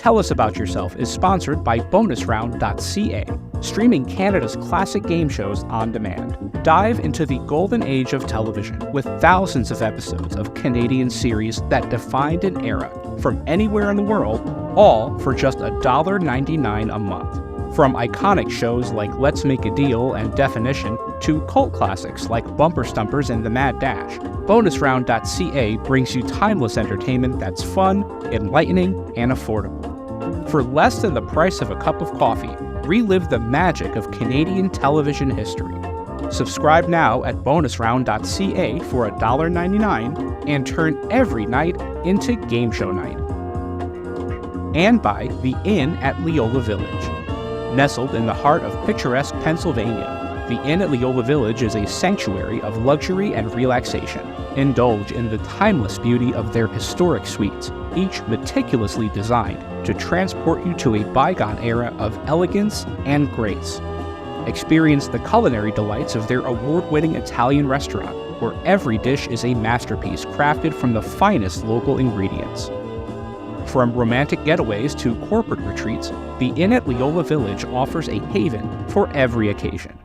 Tell Us About Yourself is sponsored by bonusround.ca, streaming Canada's classic game shows on demand. Dive into the golden age of television with thousands of episodes of Canadian series that defined an era from anywhere in the world, all for just $1.99 a month. From iconic shows like Let's Make a Deal and Definition to cult classics like Bumper Stumpers and The Mad Dash, bonusround.ca brings you timeless entertainment that's fun, enlightening, and affordable. For less than the price of a cup of coffee, relive the magic of Canadian television history. Subscribe now at bonusround.ca for $1.99 and turn every night into game show night. And by The Inn at Leola Village. Nestled in the heart of picturesque Pennsylvania, the Inn at Leola Village is a sanctuary of luxury and relaxation. Indulge in the timeless beauty of their historic suites, each meticulously designed to transport you to a bygone era of elegance and grace. Experience the culinary delights of their award-winning Italian restaurant, where every dish is a masterpiece crafted from the finest local ingredients. From romantic getaways to corporate retreats, the Inn at Leola Village offers a haven for every occasion.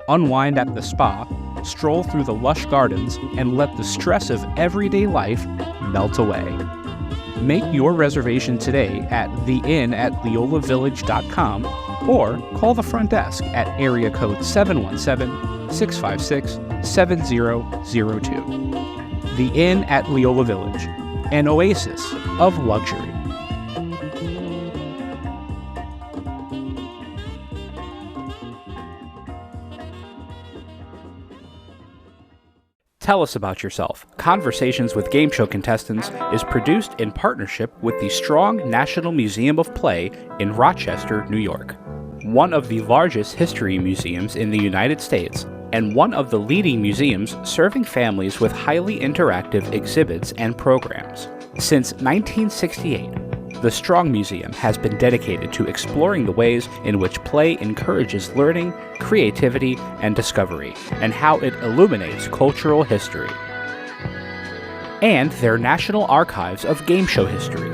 Unwind at the spa, stroll through the lush gardens, and let the stress of everyday life melt away. Make your reservation today at theinnatleolavillage.com or call the front desk at area code 717-656-7002. The Inn at Leola Village, an oasis of luxury. Tell Us About Yourself, Conversations with Game Show Contestants is produced in partnership with the Strong National Museum of Play in Rochester, New York, one of the largest history museums in the United States, and one of the leading museums serving families with highly interactive exhibits and programs. Since 1968, the Strong Museum has been dedicated to exploring the ways in which play encourages learning, creativity, and discovery, and how it illuminates cultural history. And their National Archives of Game Show History.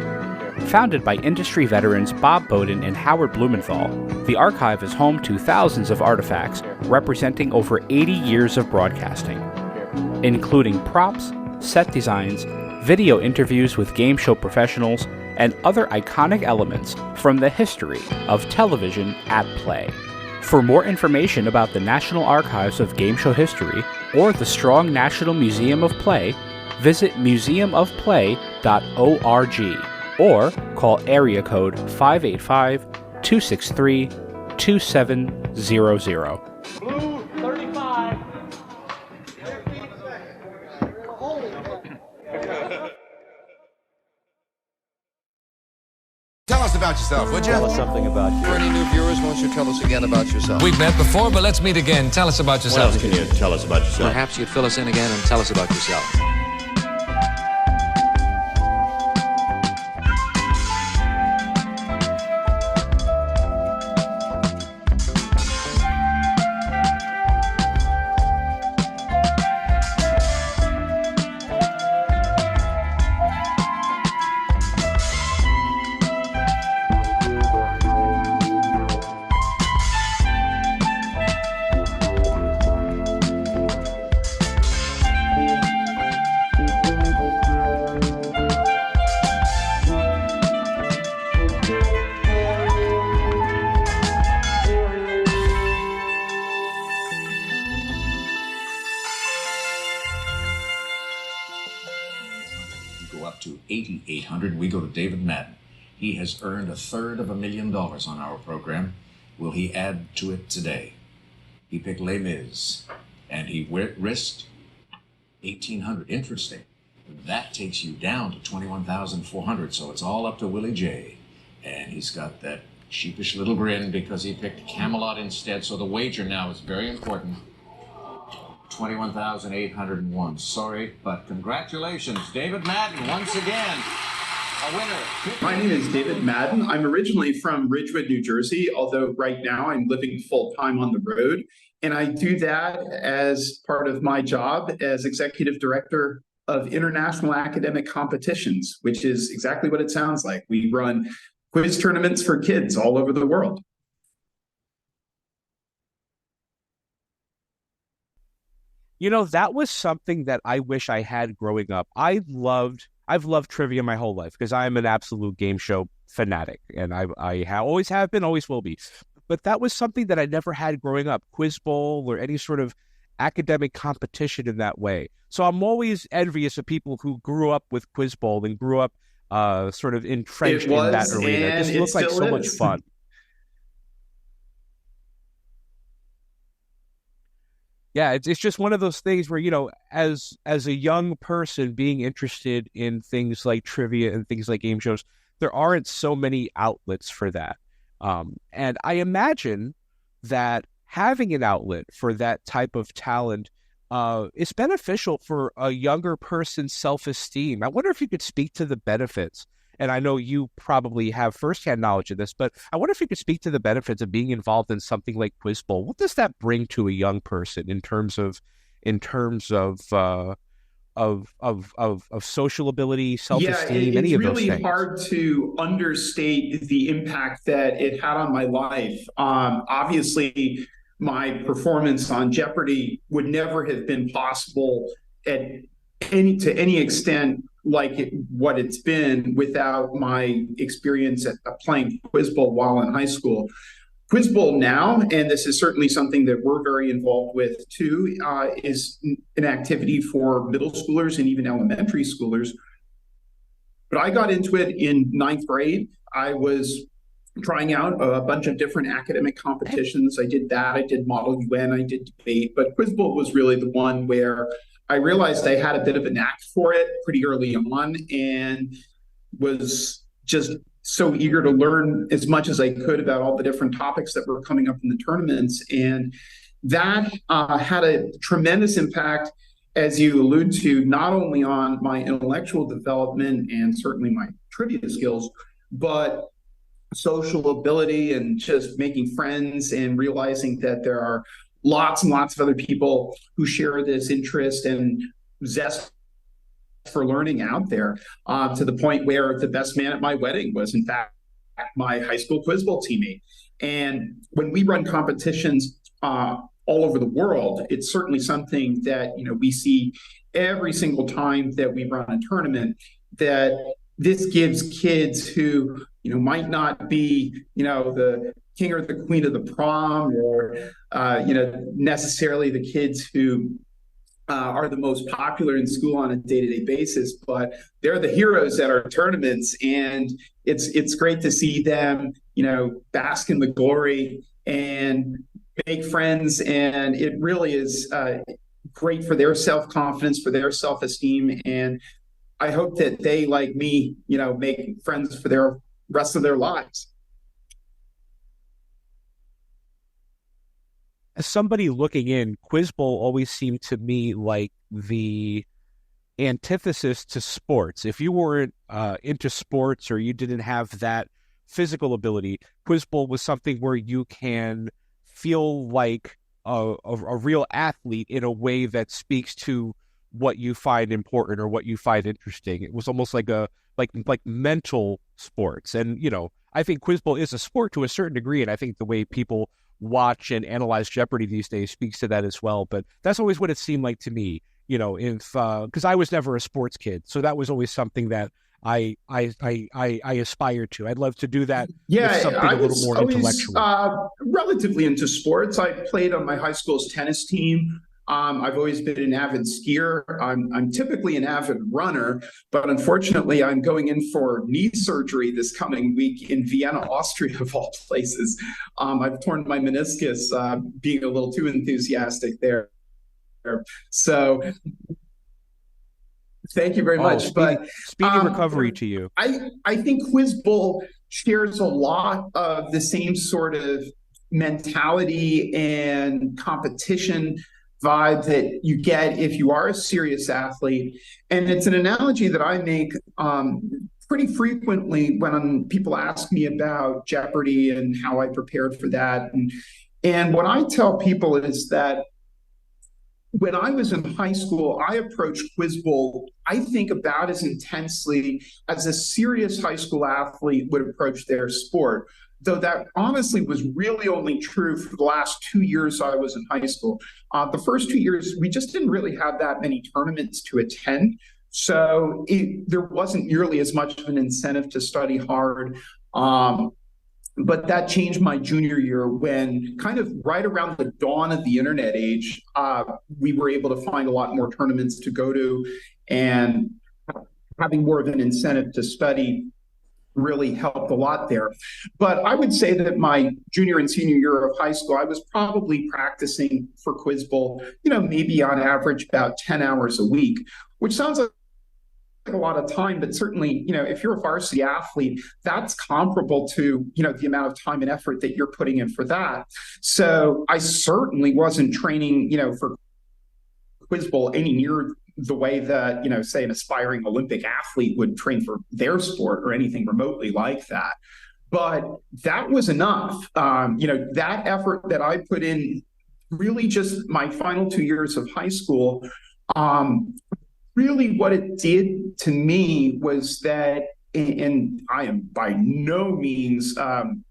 Founded by industry veterans Bob Bowden and Howard Blumenthal, the archive is home to thousands of artifacts representing over 80 years of broadcasting, including props, set designs, video interviews with game show professionals, and other iconic elements from the history of television at play. For more information about the National Archives of Game Show History or the Strong National Museum of Play, visit museumofplay.org or call area code 585-263-2700. Blue 35. Tell us about yourself, would you? Tell us something about you. For any new viewers, won't you tell us again about yourself? We've met before, but let's meet again. Tell us about What yourself. else can you tell us about yourself? Perhaps you'd fill us in again and tell us about yourself. To $8,800, we go to David Madden. He has earned $250,000 on our program. Will he add to it today? He picked Les Mis, and he risked $1,800. Interesting. That takes you down to $21,400. So it's all up to Willie J. And he's got that sheepish little grin because he picked Camelot instead. So the wager now is very important. 21,801. Sorry, but congratulations, David Madden, once again, a winner. My name is David Madden. I'm originally from Ridgewood, New Jersey, although right now I'm living full-time on the road. And I do that as part of my job as Executive Director of International Academic Competitions, which is exactly what it sounds like. We run quiz tournaments for kids all over the world. That was something that I wish I had growing up. I've loved trivia my whole life because I'm an absolute game show fanatic, and always have been, always will be. But that was something that I never had growing up, Quiz Bowl or any sort of academic competition in that way. So I'm always envious of people who grew up with Quiz Bowl and grew up sort of entrenched in that arena. It just looked like so much fun. Yeah, it's just one of those things where, as a young person being interested in things like trivia and things like game shows, there aren't so many outlets for that. And I imagine that having an outlet for that type of talent is beneficial for a younger person's self-esteem. I wonder if you could speak to the benefits. And I know you probably have firsthand knowledge of this, but I wonder if you could speak to the benefits of being involved in something like Quiz Bowl. What does that bring to a young person in terms of social ability, self-esteem, any of those things? It's really hard to understate the impact that it had on my life. Obviously, my performance on Jeopardy would never have been possible to any extent like what it's been without my experience at playing Quiz Bowl while in high school. Quiz Bowl now, and this is certainly something that we're very involved with too, is an activity for middle schoolers and even elementary schoolers. But I got into it in ninth grade. I was trying out a bunch of different academic competitions. I did that. I did Model UN. I did debate. But Quiz Bowl was really the one where I realized I had a bit of a knack for it pretty early on and was just so eager to learn as much as I could about all the different topics that were coming up in the tournaments. And that had a tremendous impact, as you allude to, not only on my intellectual development and certainly my trivia skills, but social ability and just making friends and realizing that there are lots and lots of other people who share this interest and zest for learning out there, to the point where the best man at my wedding was, in fact, my high school Quiz Bowl teammate. And when we run competitions all over the world, it's certainly something that we see every single time that we run a tournament, that this gives kids who might not be the king or the queen of the prom, or necessarily the kids who are the most popular in school on a day-to-day basis, but they're the heroes at our tournaments, and it's great to see them bask in the glory and make friends. And it really is great for their self-confidence, for their self-esteem, and I hope that they, like me, make friends for their rest of their lives. As somebody looking in, Quiz Bowl always seemed to me like the antithesis to sports. If you weren't into sports or you didn't have that physical ability, Quiz Bowl was something where you can feel like a real athlete in a way that speaks to what you find important or what you find interesting. It was almost like like mental sports. And, I think Quiz Bowl is a sport to a certain degree, and I think the way people watch and analyze Jeopardy these days speaks to that as well. But that's always what it seemed like to me, because I was never a sports kid, so that was always something that I aspired to. I'd love to do that. Yeah, with something a little more intellectual. Relatively into sports. I played on my high school's tennis team. I've always been an avid skier. I'm typically an avid runner, but unfortunately, I'm going in for knee surgery this coming week in Vienna, Austria, of all places. I've torn my meniscus, being a little too enthusiastic there. So, thank you very much. Speedy recovery to you. I think Quiz Bowl shares a lot of the same sort of mentality and competition vibe that you get if you are a serious athlete. And it's an analogy that I make pretty frequently when people ask me about Jeopardy and how I prepared for that. And what I tell people is that when I was in high school, I approached Quiz Bowl, I think, about as intensely as a serious high school athlete would approach their sport. Though that honestly was really only true for the last 2 years I was in high school. The first 2 years, we just didn't really have that many tournaments to attend. So there wasn't nearly as much of an incentive to study hard. But that changed my junior year when, kind of right around the dawn of the internet age, we were able to find a lot more tournaments to go to, and having more of an incentive to study really helped a lot there. But I would say that my junior and senior year of high school, I was probably practicing for Quiz Bowl, maybe on average about 10 hours a week, which sounds like a lot of time, but certainly, if you're a varsity athlete, that's comparable to, the amount of time and effort that you're putting in for that. So I certainly wasn't training, for Quiz Bowl any near the way that, say an aspiring Olympic athlete would train for their sport or anything remotely like that. But that was enough. That effort that I put in, really just my final 2 years of high school, really what it did to me was that, and I am by no means, an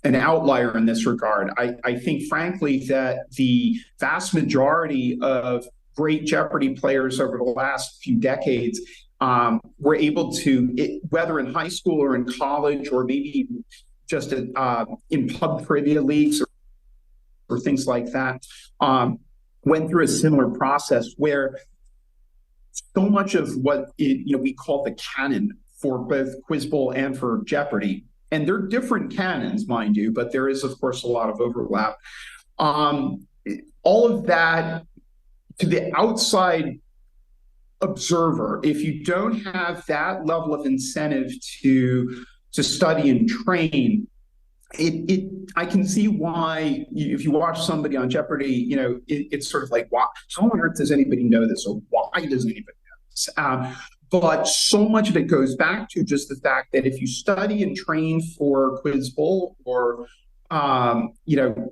outlier in this regard. I think, frankly, that the vast majority of great Jeopardy players over the last few decades were able to, whether in high school or in college or maybe just in pub trivia leagues or things like that, went through a similar process where so much of what we call the canon for both Quiz Bowl and for Jeopardy, and they're different canons, mind you, but there is, of course, a lot of overlap. All of that, to the outside observer, if you don't have that level of incentive to study and train, I can see why, if you watch somebody on Jeopardy, it's sort of like, why, how on earth does anybody know this? Or why doesn't anybody know this? But so much of it goes back to just the fact that if you study and train for Quiz Bowl or,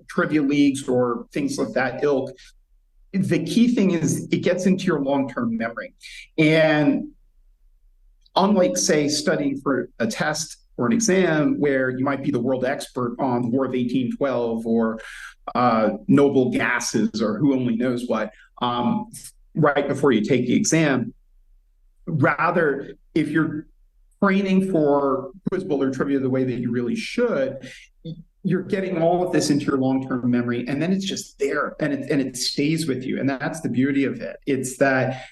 trivia leagues or things of that ilk, the key thing is it gets into your long-term memory. And unlike, say, studying for a test or an exam where you might be the world expert on the War of 1812 or noble gases or who only knows what, right before you take the exam. Rather, if you're training for Quiz Bowl or trivia the way that you really should, you're getting all of this into your long-term memory, and then it's just there, and it stays with you. And that's the beauty of it. It's that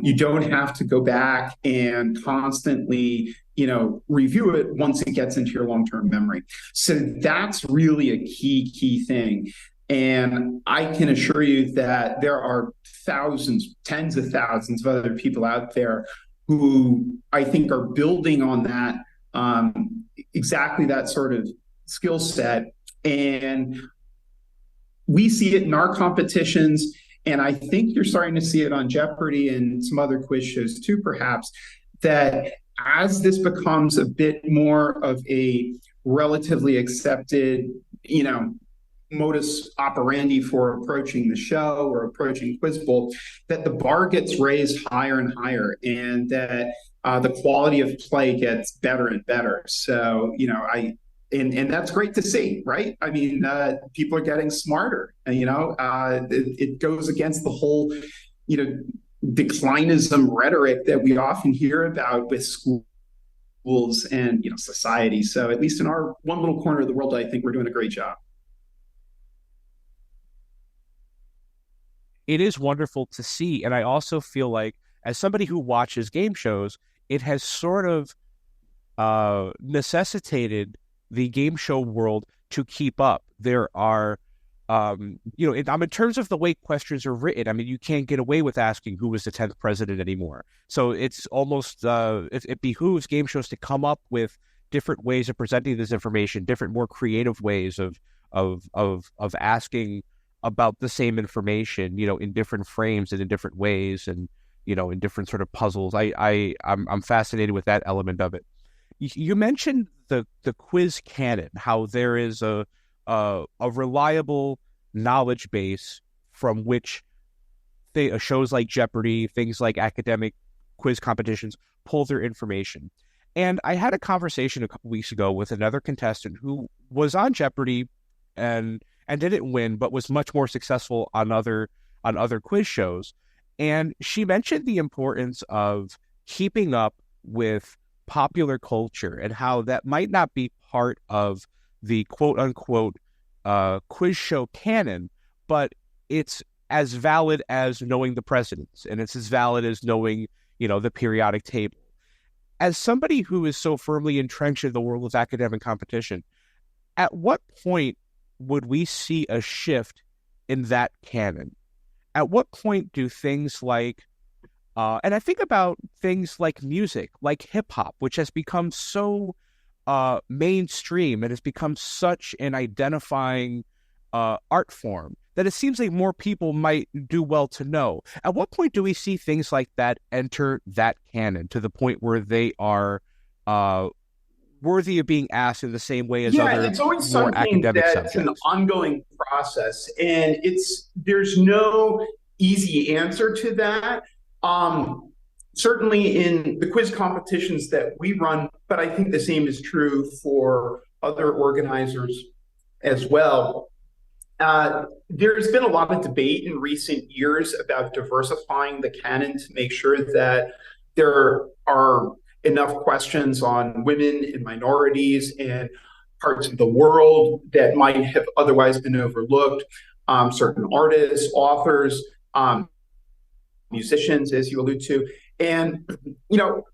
you don't have to go back and constantly review it once it gets into your long-term memory. So that's really a key thing. And I can assure you that there are thousands, tens of thousands of other people out there who I think are building on that, exactly that sort of skill set. And we see it in our competitions. And I think you're starting to see it on Jeopardy and some other quiz shows too, perhaps, that as this becomes a bit more of a relatively accepted, modus operandi for approaching the show or approaching Quiz Bowl, that the bar gets raised higher and higher, and that the quality of play gets better and better. So, and that's great to see, right? I mean, people are getting smarter, it goes against the whole, declinism rhetoric that we often hear about with schools and, society. So at least in our one little corner of the world, I think we're doing a great job. It is wonderful to see. And I also feel like, as somebody who watches game shows, it has sort of necessitated the game show world to keep up. There are, in terms of the way questions are written, I mean, you can't get away with asking who was the 10th president anymore. So it's almost, it behooves game shows to come up with different ways of presenting this information, different, more creative ways of asking about the same information, in different frames and in different ways, and, in different sort of puzzles. I'm fascinated with that element of it. You mentioned the quiz canon, how there is a reliable knowledge base from which shows like Jeopardy, things like academic quiz competitions pull their information. And I had a conversation a couple weeks ago with another contestant who was on Jeopardy and didn't win, but was much more successful on other quiz shows. And she mentioned the importance of keeping up with popular culture and how that might not be part of the quote unquote quiz show canon, but it's as valid as knowing the presidents, and it's as valid as knowing, the periodic table. As somebody who is so firmly entrenched in the world of academic competition, at what point would we see a shift in that canon? At what point do things like, and I think about things like music, like hip hop, which has become so mainstream and has become such an identifying art form that it seems like more people might do well to know. At what point do we see things like that enter that canon to the point where they are worthy of being asked in the same way as other it's always more something academic that's subjects? an ongoing process, and there's no easy answer to that. Certainly in the quiz competitions that we run, but I think the same is true for other organizers as well. There's been a lot of debate in recent years about diversifying the canon to make sure that there are enough questions on women and minorities and parts of the world that might have otherwise been overlooked, certain artists, authors, musicians, as you allude to. And,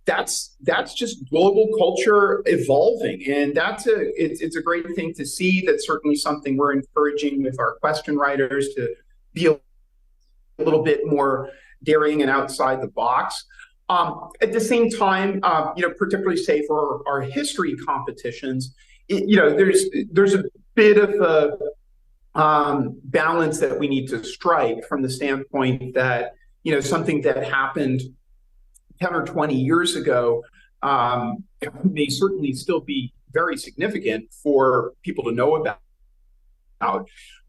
that's just global culture evolving. And it's a great thing to see. That's certainly something we're encouraging with our question writers to be a little bit more daring and outside the box. At the same time, particularly say for our history competitions, there's a bit of a balance that we need to strike from the standpoint that, something that happened 10 or 20 years ago may certainly still be very significant for people to know about.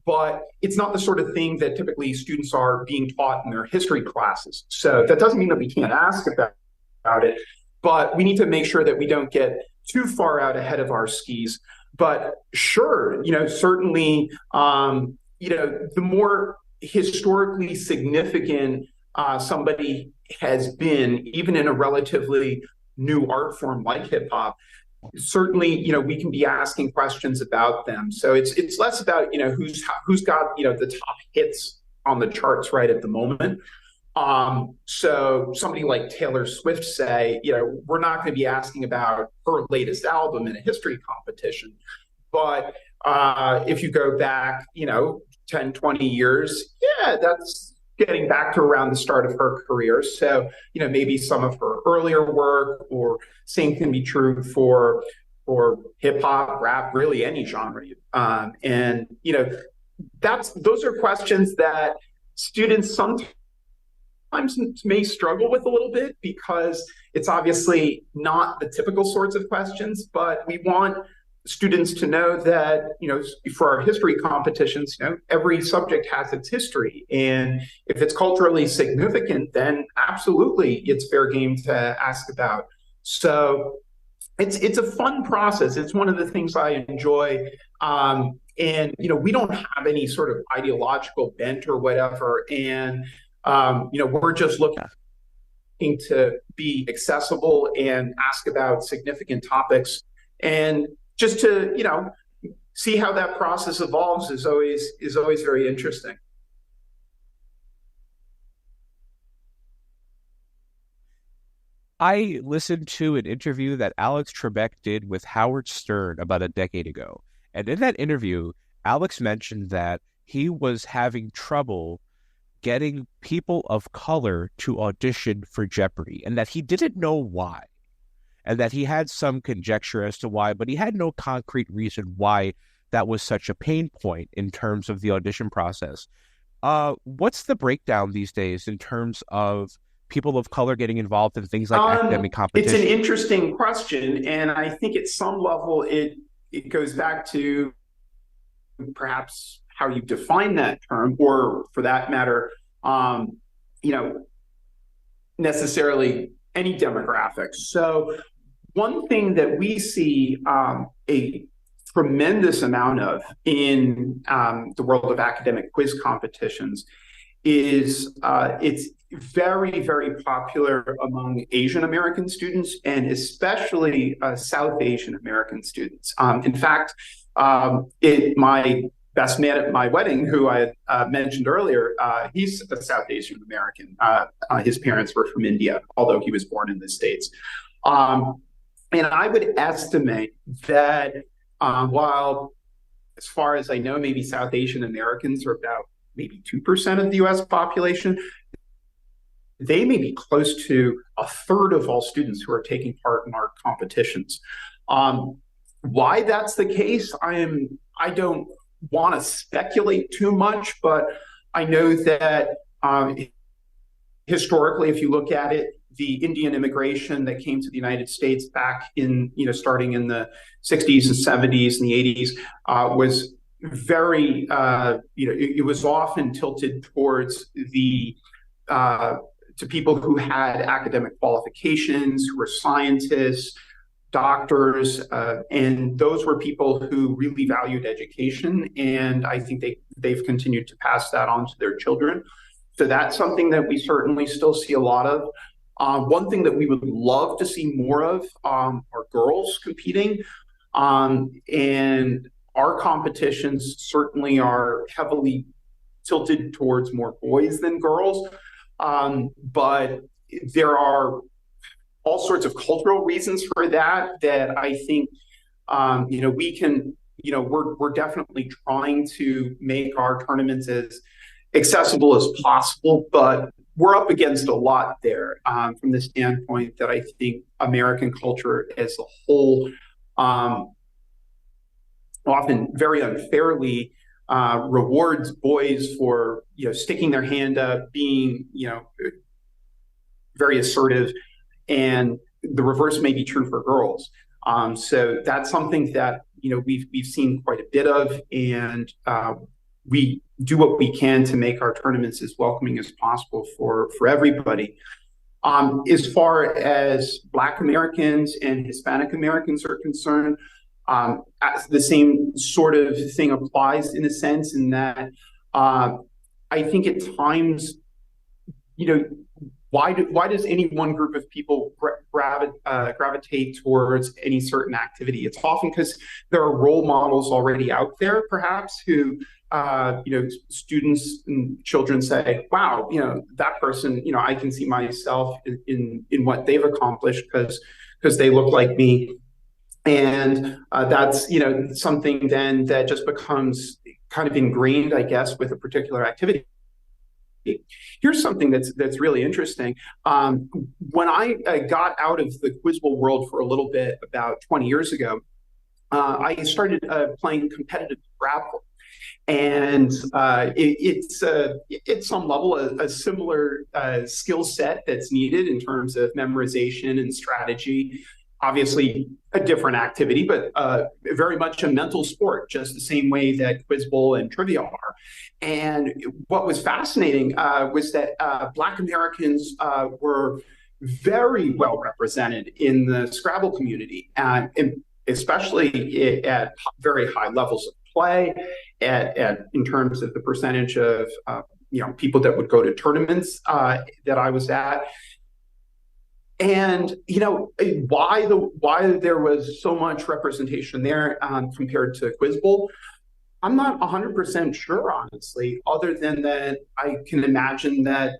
But it's not the sort of thing that typically students are being taught in their history classes. So that doesn't mean that we can't ask about it, but we need to make sure that we don't get too far out ahead of our skis. But sure, certainly, the more historically significant somebody has been, even in a relatively new art form like hip hop, certainly, we can be asking questions about them. So it's less about, who's got, the top hits on the charts right at the moment. So somebody like Taylor Swift, say, we're not going to be asking about her latest album in a history competition. But if you go back, 10, 20 years, that's getting back to around the start of her career. So, maybe some of her earlier work, or same can be true for hip hop, rap, really any genre. And, those are questions that students sometimes may struggle with a little bit, because it's obviously not the typical sorts of questions, but we want students to know that, for our history competitions, every subject has its history. And if it's culturally significant, then absolutely it's fair game to ask about. So it's a fun process. It's one of the things I enjoy. And, we don't have any sort of ideological bent or whatever. And, we're just looking to be accessible and ask about significant topics. And just to, see how that process evolves is always very interesting. I listened to an interview that Alex Trebek did with Howard Stern about a decade ago. And in that interview, Alex mentioned that he was having trouble getting people of color to audition for Jeopardy, and that he didn't know why. And that he had some conjecture as to why, but he had no concrete reason why that was such a pain point in terms of the audition process. What's the breakdown these days in terms of people of color getting involved in things like academic competition? It's an interesting question, and I think at some level it goes back to perhaps how you define that term, or for that matter, necessarily any demographics. So one thing that we see a tremendous amount of in the world of academic quiz competitions is it's very, very popular among Asian American students, and especially South Asian American students. In fact, my best man at my wedding, who I mentioned earlier, he's a South Asian American. His parents were from India, although he was born in the States. And I would estimate that while, as far as I know, maybe South Asian Americans are about maybe 2% of the US population, they may be close to a third of all students who are taking part in our competitions. Why that's the case, I don't want to speculate too much, but I know that historically, if you look at it, the Indian immigration that came to the United States back in, starting in the 60s and 70s and the 80s was very, it was often tilted towards to people who had academic qualifications, who were scientists, doctors, and those were people who really valued education. And I think they've continued to pass that on to their children. So that's something that we certainly still see a lot of. One thing that we would love to see more of are girls competing. And our competitions certainly are heavily tilted towards more boys than girls. But there are all sorts of cultural reasons for that I think, we can, we're definitely trying to make our tournaments as accessible as possible, but we're up against a lot there from the standpoint that I think American culture as a whole often very unfairly rewards boys for sticking their hand up, being very assertive, and the reverse may be true for girls. So that's something that we've seen quite a bit of, and we do what we can to make our tournaments as welcoming as possible for everybody. As far as Black Americans and Hispanic Americans are concerned, the same sort of thing applies in a sense, in that I think at times, why does any one group of people gravitate towards any certain activity? It's often because there are role models already out there, perhaps, who students and children say, wow, that person, I can see myself in what they've accomplished because they look like me. And that's, something then that just becomes kind of ingrained, I guess, with a particular activity. Here's something that's really interesting. When I got out of the Quizbowl world for a little bit about 20 years ago, I started playing competitive Scrabble. And it's at some level a similar skill set that's needed in terms of memorization and strategy. Obviously a different activity, but very much a mental sport, just the same way that Quizbowl and trivia are. And what was fascinating was that Black Americans were very well represented in the Scrabble community, and especially at very high levels of play, in terms of the percentage of people that would go to tournaments that I was at. And why there was so much representation there compared to Quizbowl, I'm not 100% sure, honestly, other than that I can imagine that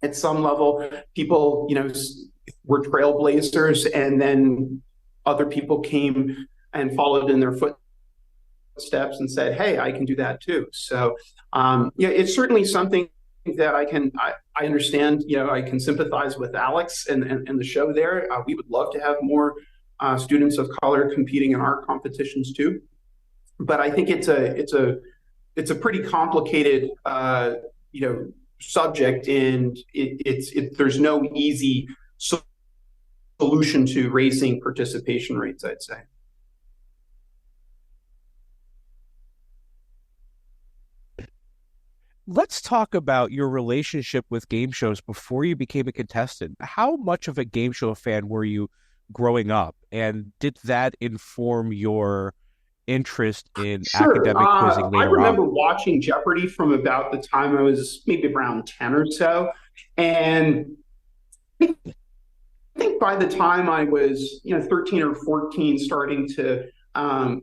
at some level people were trailblazers, and then other people came and followed in their footsteps and said, hey, I can do that too. So it's certainly something that I understand. I can sympathize with Alex and the show there. We would love to have more students of color competing in our competitions too, but I think it's a pretty complicated subject, and there's no easy solution to raising participation rates, I'd say. let's talk about your relationship with game shows before you became a contestant. How much of a game show fan were you growing up, and did that inform your interest in Sure. academic quizzing I later remember on? watching Jeopardy from about the time I was maybe around 10 or so. And I think by the time I was, 13 or 14, starting to, um,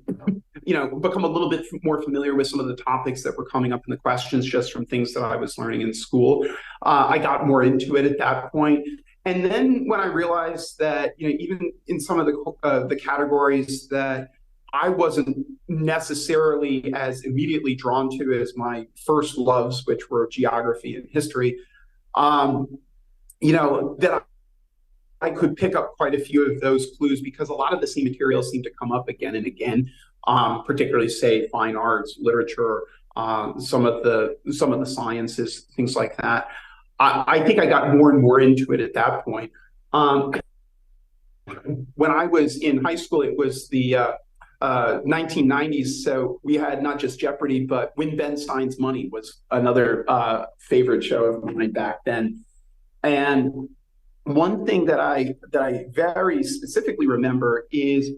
become a little bit more familiar with some of the topics that were coming up in the questions just from things that I was learning in school, I got more into it at that point. And then when I realized that, even in some of the categories that I wasn't necessarily as immediately drawn to as my first loves, which were geography and history, um, that I could pick up quite a few of those clues because a lot of the same materials seem to come up again and again, particularly say fine arts, literature, some of the sciences, things like that. I think I got more and more into it at that point. When I was in high school, it was the 1990s, so we had not just Jeopardy, but Win Ben Stein's Money was another favorite show of mine back then. And one thing that I very specifically remember is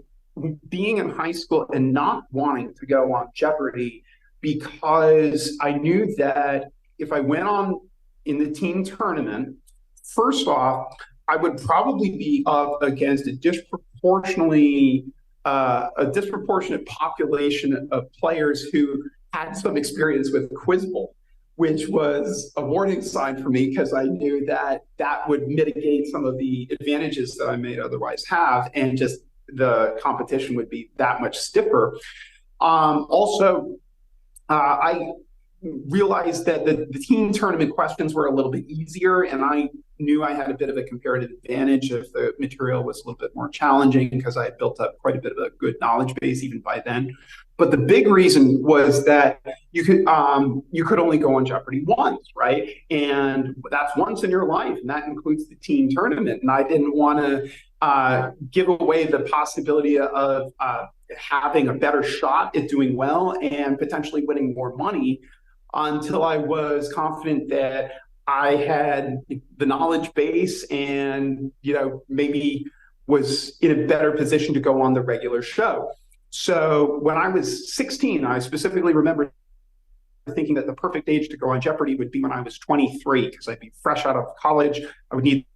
being in high school and not wanting to go on Jeopardy because I knew that if I went on in the team tournament, first off, I would probably be up against a disproportionate population of players who had some experience with Quiz Bowl, which was a warning sign for me because I knew that that would mitigate some of the advantages that I may otherwise have, and just the competition would be that much stiffer. I realized that the team tournament questions were a little bit easier, and I knew I had a bit of a comparative advantage if the material was a little bit more challenging because I had built up quite a bit of a good knowledge base even by then. But the big reason was that you could only go on Jeopardy once, right? And that's once in your life, and that includes the team tournament. And I didn't want to give away the possibility of having a better shot at doing well and potentially winning more money until I was confident that I had the knowledge base and, maybe was in a better position to go on the regular show. So when I was 16, I specifically remember thinking that the perfect age to go on Jeopardy would be when I was 23, because I'd be fresh out of college. I would need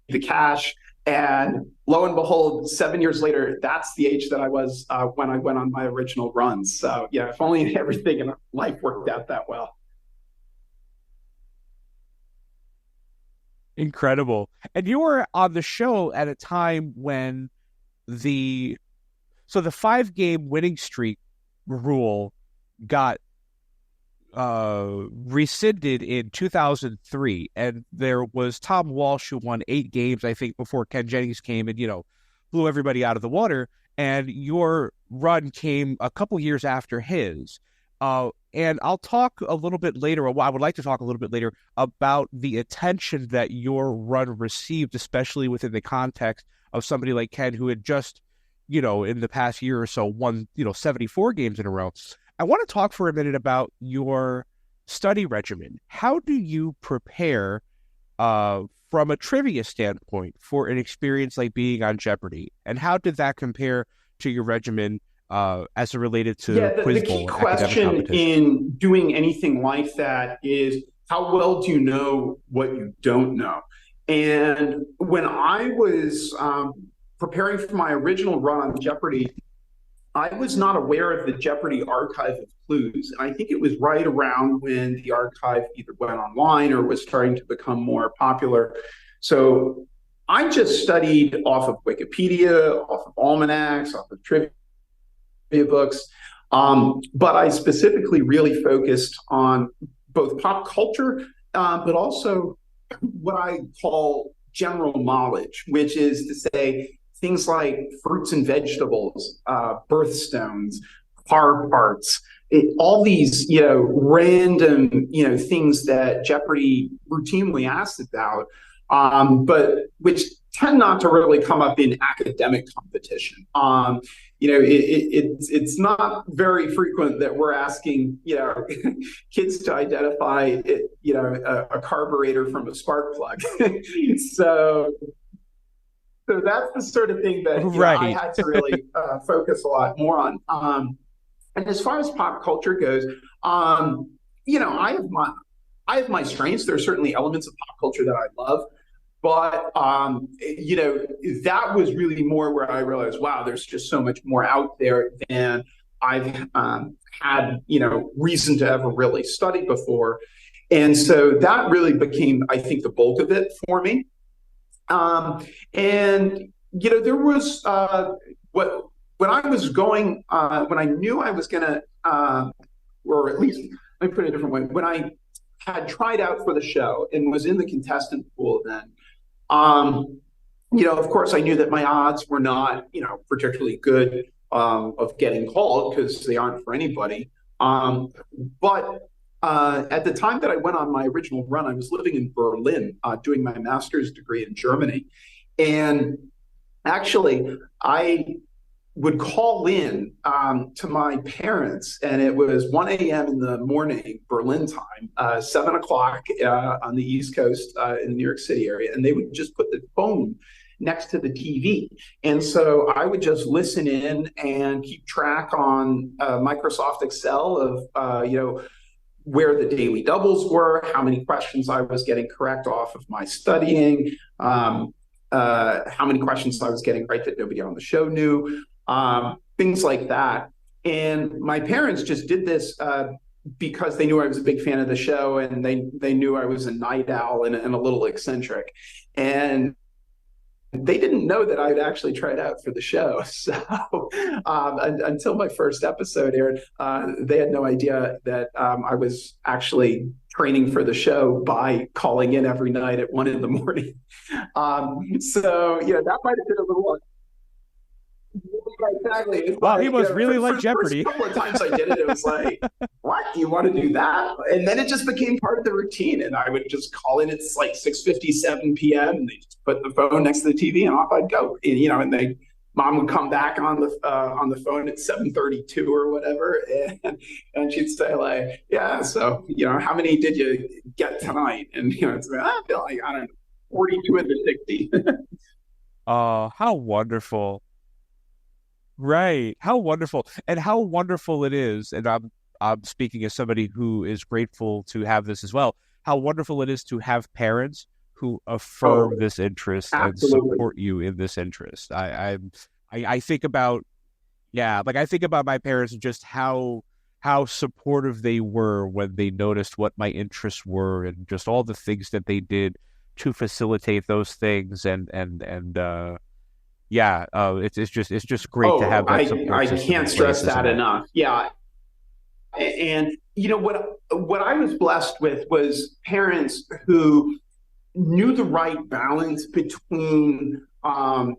the cash. And lo and behold, 7 years later, that's the age that I was when I went on my original runs. So yeah, if only everything in life worked out that well. Incredible. And you were on the show at a time when the 5-game winning streak rule got rescinded in 2003, and there was Tom Walsh who won 8 games, I think, before Ken Jennings came and blew everybody out of the water. And your run came a couple years after his. And I'll talk a little bit later, or I would like to talk a little bit later about the attention that your run received, especially within the context of somebody like Ken, who had just, in the past year or so won, 74 games in a row. I want to talk for a minute about your study regimen. How do you prepare from a trivia standpoint for an experience like being on Jeopardy? And how did that compare to your regimen as it related to Quiz Bowl and academic question competition? In doing anything like that is, how well do you know what you don't know? And when I was preparing for my original run on Jeopardy, I was not aware of the Jeopardy archive of clues. And I think it was right around when the archive either went online or was starting to become more popular. So I just studied off of Wikipedia, off of almanacs, off of trivia books. But I specifically really focused on both pop culture, but also what I call general knowledge, which is to say things like fruits and vegetables, birthstones, car parts, all these, random, things that Jeopardy routinely asks about, but which tend not to really come up in academic competition. It's not very frequent that we're asking, kids to identify, a carburetor from a spark plug. So that's the sort of thing that I had to really focus a lot more on. And as far as pop culture goes, I have my strengths. There are certainly elements of pop culture that I love. But, that was really more where I realized, wow, there's just so much more out there than I've had, reason to ever really study before. And so that really became, I think, the bulk of it for me. There was when I was going, when I knew I was going to, or at least, let me put it a different way, when I had tried out for the show and was in the contestant pool then, of course, I knew that my odds were not, particularly good of getting called because they aren't for anybody. But at the time that I went on my original run, I was living in Berlin doing my master's degree in Germany. And actually, I would call in to my parents, and it was 1 a.m. in the morning, Berlin time, 7 o'clock on the East Coast in the New York City area, and they would just put the phone next to the TV. And so I would just listen in and keep track on Microsoft Excel of, where the daily doubles were, how many questions I was getting correct off of my studying, how many questions I was getting right that nobody on the show knew. Things like that. And my parents just did this because they knew I was a big fan of the show, and they knew I was a night owl and a little eccentric. And they didn't know that I'd actually tried out for the show. So until my first episode aired, they had no idea that I was actually training for the show by calling in every night at 1 a.m. That might have been a little. Exactly. Wow, he must really like Jeopardy. A couple of times I did it, it was like, what? Do you want to do that? And then it just became part of the routine. And I would just call in. It's like 6:57 p.m. and they just put the phone next to the TV, and off I'd go. And mom would come back on the phone at 7:32 or whatever, and she'd say like, yeah, so how many did you get tonight? And it's like, I feel like, I don't know, 42 of the 60. Oh, how wonderful. Right. How wonderful. And how wonderful it is, and I'm speaking as somebody who is grateful to have this as well, how wonderful it is to have parents who affirm this interest absolutely. And support you in this interest. I think about, I think about my parents and just how supportive they were when they noticed what my interests were and just all the things that they did to facilitate those things. It's just great to have that support. I can't stress that enough. Yeah. And what I was blessed with was parents who knew the right balance between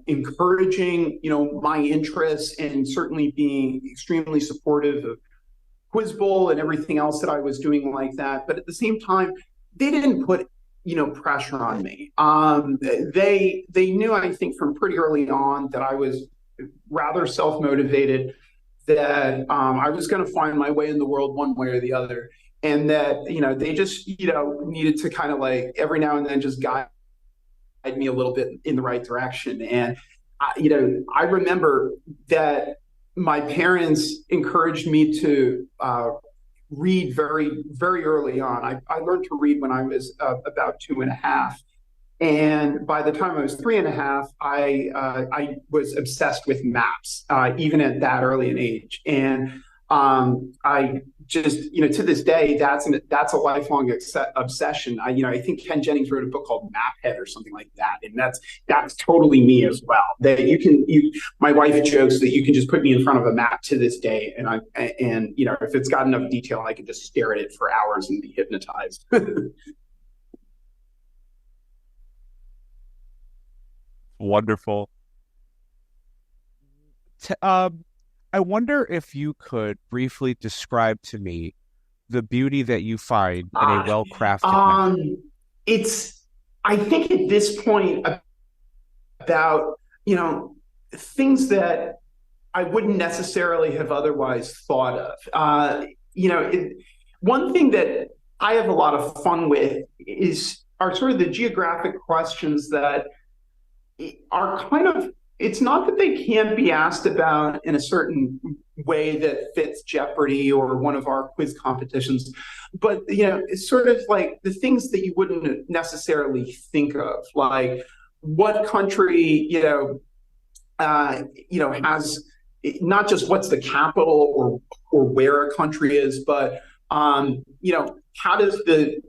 encouraging, my interests and certainly being extremely supportive of Quiz Bowl and everything else that I was doing like that. But at the same time, they didn't put pressure on me. They knew, I think, from pretty early on that I was rather self-motivated, that I was going to find my way in the world one way or the other, and that they just needed to kind of like every now and then just guide me a little bit in the right direction. And I remember that my parents encouraged me to read very, very early on. I learned to read when I was about 2.5. And by the time I was 3.5, I was obsessed with maps, even at that early an age. And I just, to this day, that's a lifelong obsession. I think Ken Jennings wrote a book called Maphead or something like that, and that's totally me as well. That my wife jokes that you can just put me in front of a map to this day, and if it's got enough detail, I can just stare at it for hours and be hypnotized. Wonderful. I wonder if you could briefly describe to me the beauty that you find in a well-crafted map. I think at this point, about, things that I wouldn't necessarily have otherwise thought of. One thing that I have a lot of fun with are sort of the geographic questions that are kind of, it's not that they can't be asked about in a certain way that fits Jeopardy or one of our quiz competitions, but it's sort of like the things that you wouldn't necessarily think of, like what country has not just what's the capital or where a country is, but how does the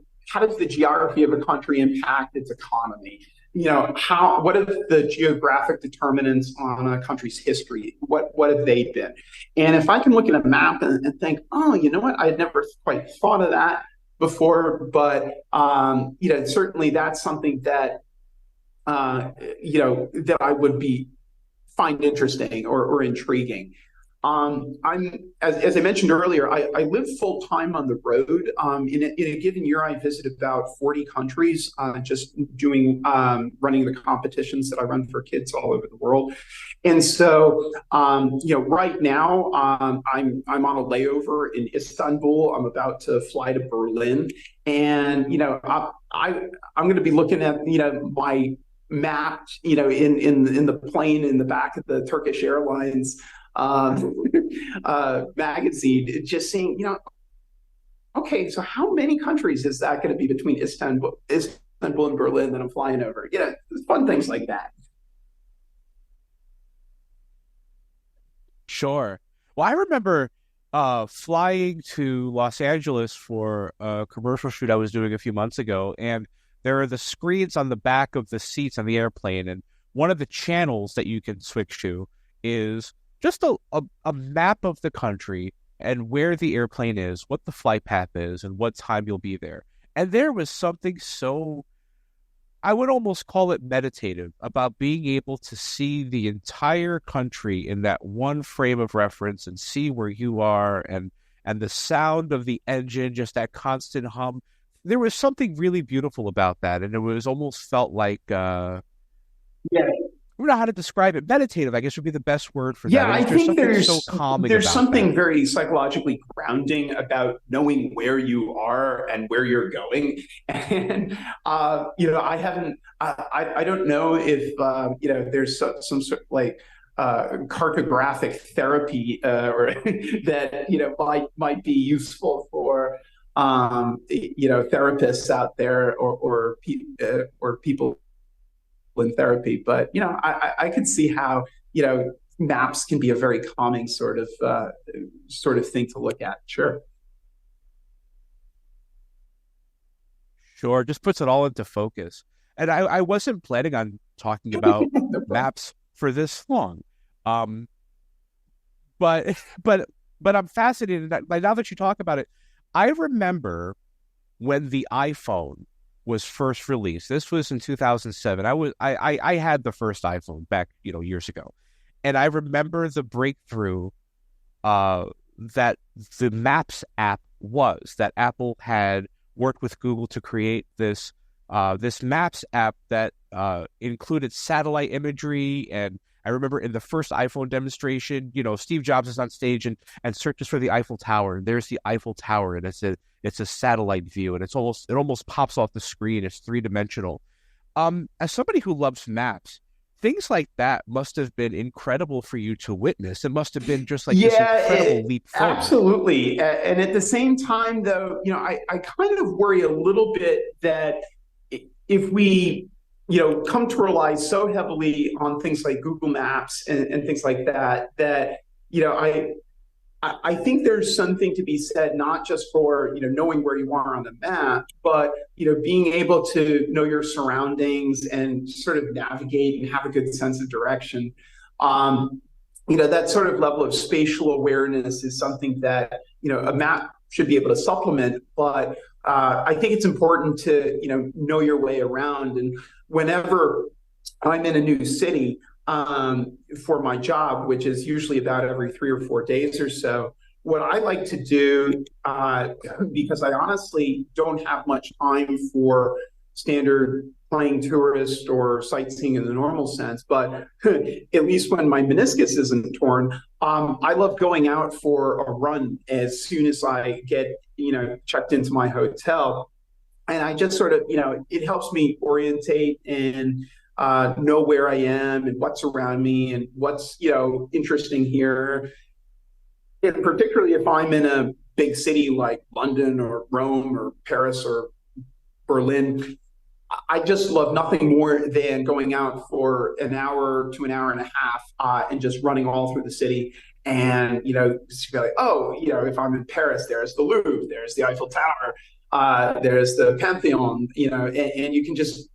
geography of a country impact its economy? What are the geographic determinants on a country's history? What have they been? And if I can look at a map and think, oh, you know what, I had never quite thought of that before, but certainly that's something that that I would find interesting or intriguing. As I mentioned earlier, I live full time on the road. In a given year, I visit about 40 countries, just doing running the competitions that I run for kids all over the world. And so, right now, I'm on a layover in Istanbul. I'm about to fly to Berlin, and I'm going to be looking at my map, in the plane in the back of the Turkish Airlines magazine, just saying, okay, so how many countries is that going to be between Istanbul and Berlin that I'm flying over? Fun things like that. Sure. Well, I remember flying to Los Angeles for a commercial shoot I was doing a few months ago, and there are the screens on the back of the seats on the airplane, and one of the channels that you can switch to is just a map of the country and where the airplane is, what the flight path is, and what time you'll be there. And there was something so, I would almost call it meditative, about being able to see the entire country in that one frame of reference and see where you are, and the sound of the engine, just that constant hum. There was something really beautiful about that, and it was almost felt like I don't know how to describe it. Meditative, I guess, would be the best word for that. Yeah, I think there's so calming. There's about something that. very psychologically grounding about knowing where you are and where you're going. And I haven't. I don't know if there's some sort of like cartographic therapy or that might be useful for therapists out there or people in therapy, but I could see how maps can be a very calming sort of thing to look at. Sure, just puts it all into focus. And I wasn't planning on talking about maps for this long, but I'm fascinated by now that you talk about it. I remember when the iPhone was first released. This was in 2007. I had the first iPhone back, years ago. And I remember the breakthrough that the Maps app was, that Apple had worked with Google to create this Maps app that included satellite imagery. And I remember in the first iPhone demonstration, Steve Jobs is on stage and searches for the Eiffel Tower. And there's the Eiffel Tower, and it's a satellite view, and it almost pops off the screen. It's three-dimensional. As somebody who loves maps, things like that must have been incredible for you to witness. It must have been just like this incredible leap forward. Absolutely. And at the same time, though, I kind of worry a little bit that if we come to rely so heavily on things like Google Maps and things like that, I think there's something to be said, not just for, knowing where you are on the map, but, being able to know your surroundings and sort of navigate and have a good sense of direction. That sort of level of spatial awareness is something that, a map should be able to supplement, but I think it's important to, know your way around. And whenever I'm in a new city, for my job, which is usually about every 3 or 4 days or so, what I like to do, because I honestly don't have much time for standard playing tourist or sightseeing in the normal sense, but at least when my meniscus isn't torn, I love going out for a run as soon as I get, checked into my hotel. And I just sort of, it helps me orientate and know where I am and what's around me and what's, interesting here. And particularly if I'm in a big city like London or Rome or Paris or Berlin, I just love nothing more than going out for an hour to an hour and a half and just running all through the city. And, just be like, if I'm in Paris, there's the Louvre, there's the Eiffel Tower, there's the Pantheon, and you can just,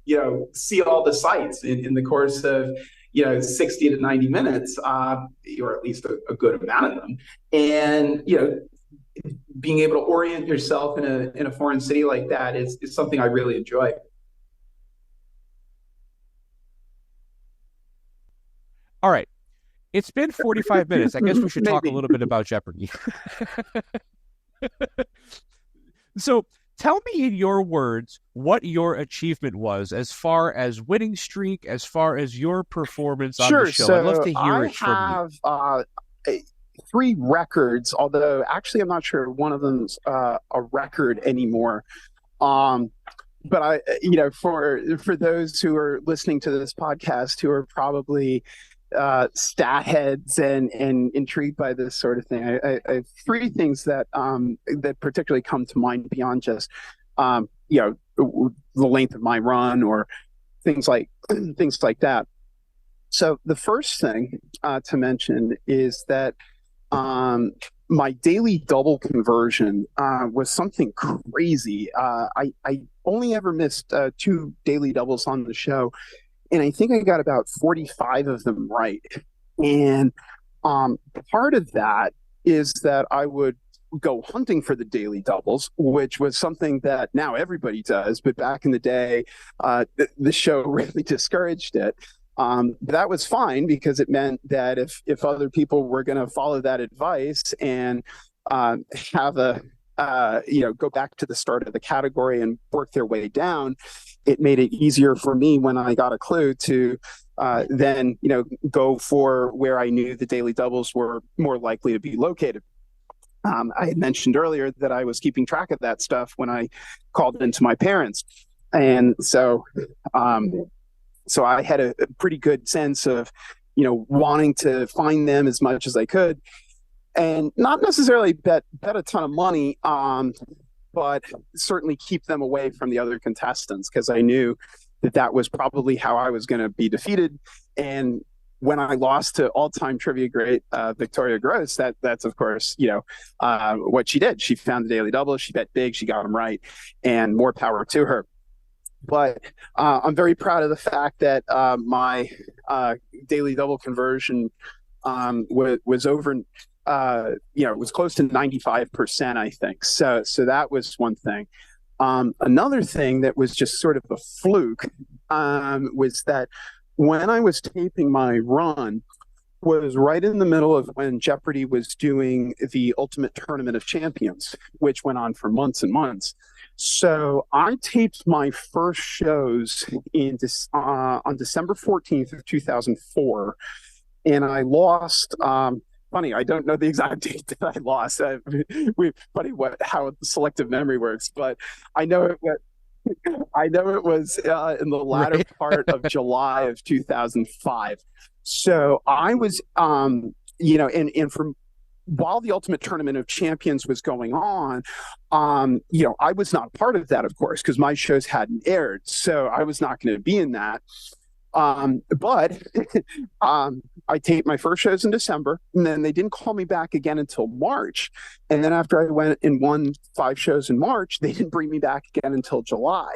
see all the sights in the course of, 60 to 90 minutes, or at least a good amount of them. And, being able to orient yourself in a foreign city like that is something I really enjoy. All right. It's been 45 minutes. I guess we should talk a little bit about Jeopardy. So tell me in your words what your achievement was as far as winning streak, as far as your performance on the show. So I'd love to hear it from you. I have 3 records, although actually I'm not sure one of them's a record anymore. But I, for those who are listening to this podcast who are probably stat heads and intrigued by this sort of thing, I have 3 things that particularly come to mind beyond just the length of my run or things like that. So the first thing to mention is that my daily double conversion was something crazy. I only ever missed 2 daily doubles on the show, and I think I got about 45 of them right. And part of that is that I would go hunting for the daily doubles, which was something that now everybody does, but back in the day, the show really discouraged it. But that was fine because it meant that if other people were going to follow that advice and have go back to the start of the category and work their way down, it made it easier for me when I got a clue to then go for where I knew the daily doubles were more likely to be located. I had mentioned earlier that I was keeping track of that stuff when I called into my parents, and so I had a pretty good sense of, wanting to find them as much as I could, and not necessarily bet a ton of money, but certainly keep them away from the other contestants because I knew that was probably how I was going to be defeated. And when I lost to all-time trivia great Victoria Gross, that's of course what she did. She found the daily double. She bet big. She got them right, and more power to her. But I'm very proud of the fact that my daily double conversion was over, it was close to 95%, I think. So that was one thing. Another thing that was just sort of a fluke was that when I was taping my run was right in the middle of when Jeopardy was doing the Ultimate Tournament of Champions, which went on for months and months. So I taped my first shows on December 14th of 2004, and I lost. Funny, I don't know the exact date that I lost. Funny how selective memory works, but I know it was in the latter part of July of 2005. So I was, and from while the Ultimate Tournament of Champions was going on, I was not part of that, of course, because my shows hadn't aired. So I was not going to be in that. But I taped my first shows in December, and then they didn't call me back again until March. And then after I went and won 5 shows in March, they didn't bring me back again until July.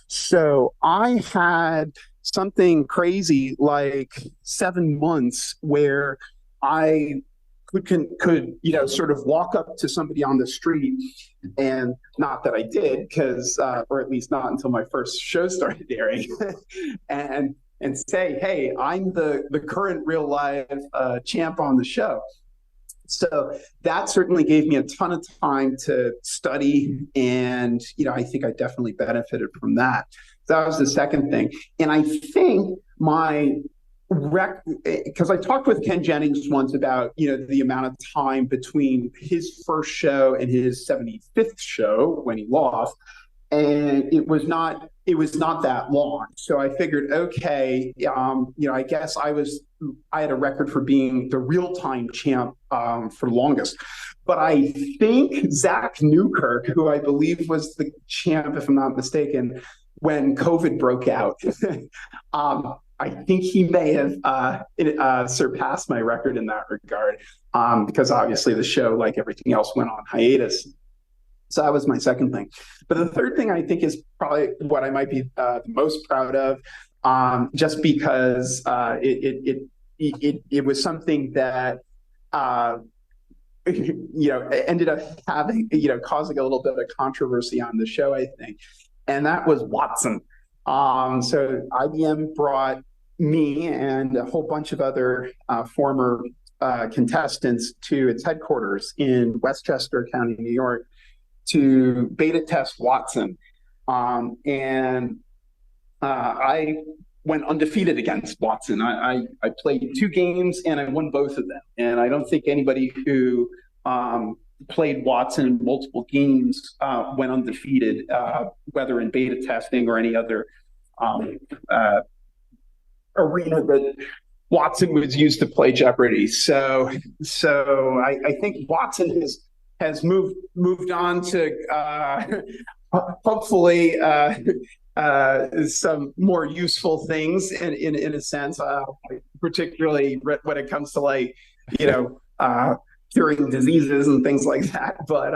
So I had something crazy like 7 months where I could sort of walk up to somebody on the street, and not that I did, because or at least not until my first show started airing, and say, hey, I'm the current real life champ on the show. So that certainly gave me a ton of time to study, and I think I definitely benefited from that. So that was the second thing. And I think because I talked with Ken Jennings once about, the amount of time between his first show and his 75th show when he lost. And it was not that long. So I figured, okay, I guess I had a record for being the real-time champ for the longest. But I think Zach Newkirk, who I believe was the champ, if I'm not mistaken, when COVID broke out, I think he may have surpassed my record in that regard, because obviously the show, like everything else, went on hiatus. So that was my second thing. But the third thing I think is probably what I might be the most proud of, just because it was something that ended up having, causing a little bit of controversy on the show, I think, and that was Watson. So IBM brought me and a whole bunch of other former contestants to its headquarters in Westchester County, New York, to beta test Watson. And I went undefeated against Watson. I played 2 games and I won both of them. And I don't think anybody who played Watson in multiple games went undefeated, whether in beta testing or any other arena that Watson was used to play Jeopardy. So I think Watson has moved on to hopefully some more useful things in a sense, particularly when it comes to curing diseases and things like that. But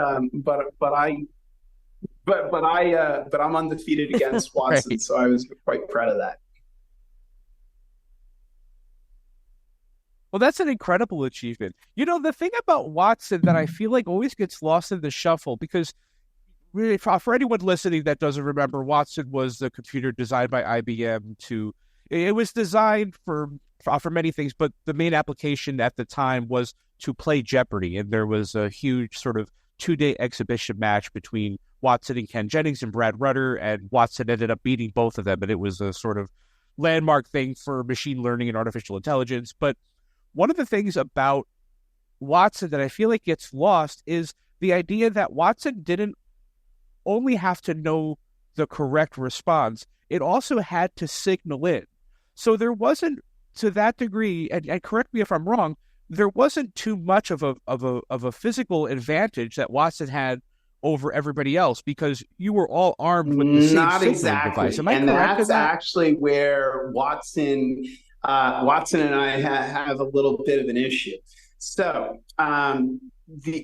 I'm undefeated against Watson, right. So I was quite proud of that. Well, that's an incredible achievement. The thing about Watson that I feel like always gets lost in the shuffle, because really, for anyone listening that doesn't remember, Watson was the computer designed by IBM it was designed for many things, but the main application at the time was to play Jeopardy. And there was a huge sort of 2-day exhibition match between Watson and Ken Jennings and Brad Rutter, and Watson ended up beating both of them. And it was a sort of landmark thing for machine learning and artificial intelligence. But one of the things about Watson that I feel like gets lost is the idea that Watson didn't only have to know the correct response, it also had to signal in. So there wasn't, to that degree, and correct me if I'm wrong, there wasn't too much of a physical advantage that Watson had over everybody else, because you were all armed with the same signaling device. Am I correct? And that's actually where Watson and I have a little bit of an issue. So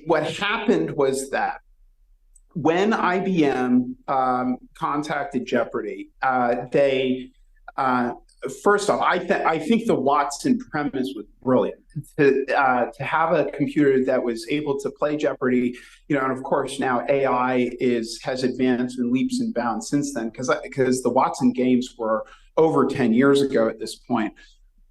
what happened was that when IBM contacted Jeopardy, they first off, I think the Watson premise was brilliant. To have a computer that was able to play Jeopardy, and of course now AI has advanced in leaps and bounds since then, because the Watson games were over 10 years ago at this point.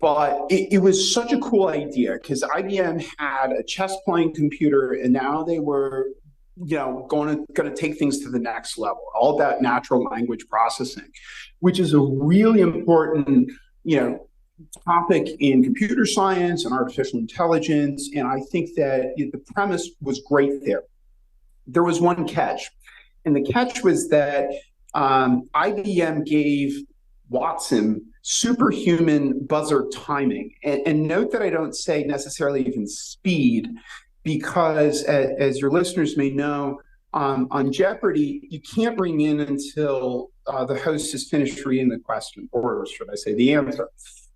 But it was such a cool idea, because IBM had a chess playing computer, and now they were going to take things to the next level, all about natural language processing, which is a really important, topic in computer science and artificial intelligence. And I think that the premise was great there. There was one catch, and the catch was that IBM gave Watson superhuman buzzer timing. And note that I don't say necessarily even speed, because as your listeners may know, on Jeopardy, you can't ring in until the host has finished reading the question, or should I say the answer.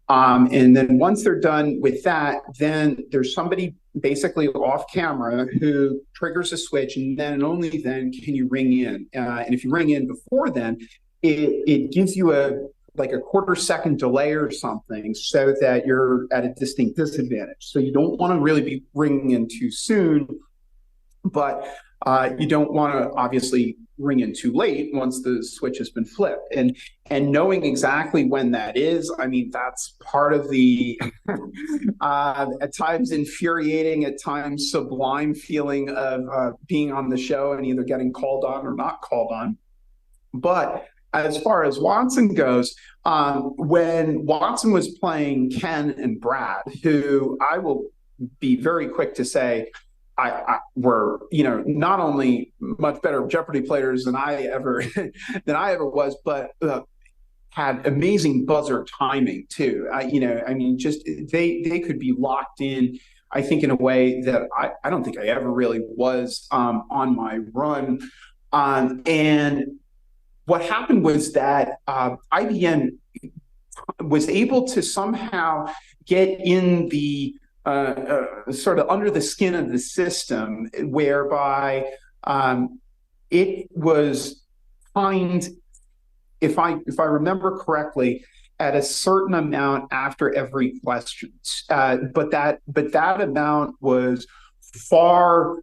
And then once they're done with that, then there's somebody basically off camera who triggers a switch, and then and only then can you ring in. And if you ring in before then, it gives you a quarter-second delay or something, so that you're at a distinct disadvantage. So you don't want to really be ringing in too soon, but you don't want to obviously ring in too late once the switch has been flipped. And knowing exactly when that is, I mean, that's part of the at times infuriating, at times sublime feeling of being on the show and either getting called on or not called on. But as far as Watson goes, when Watson was playing Ken and Brad, who I will be very quick to say were, not only much better Jeopardy players than I ever was, but had amazing buzzer timing too. Just they could be locked in, I think, in a way that I don't think I ever really was on my run. And what happened was that IBM was able to somehow get in the sort of under the skin of the system, whereby it was timed, if I remember correctly, at a certain amount after every question. But that amount was far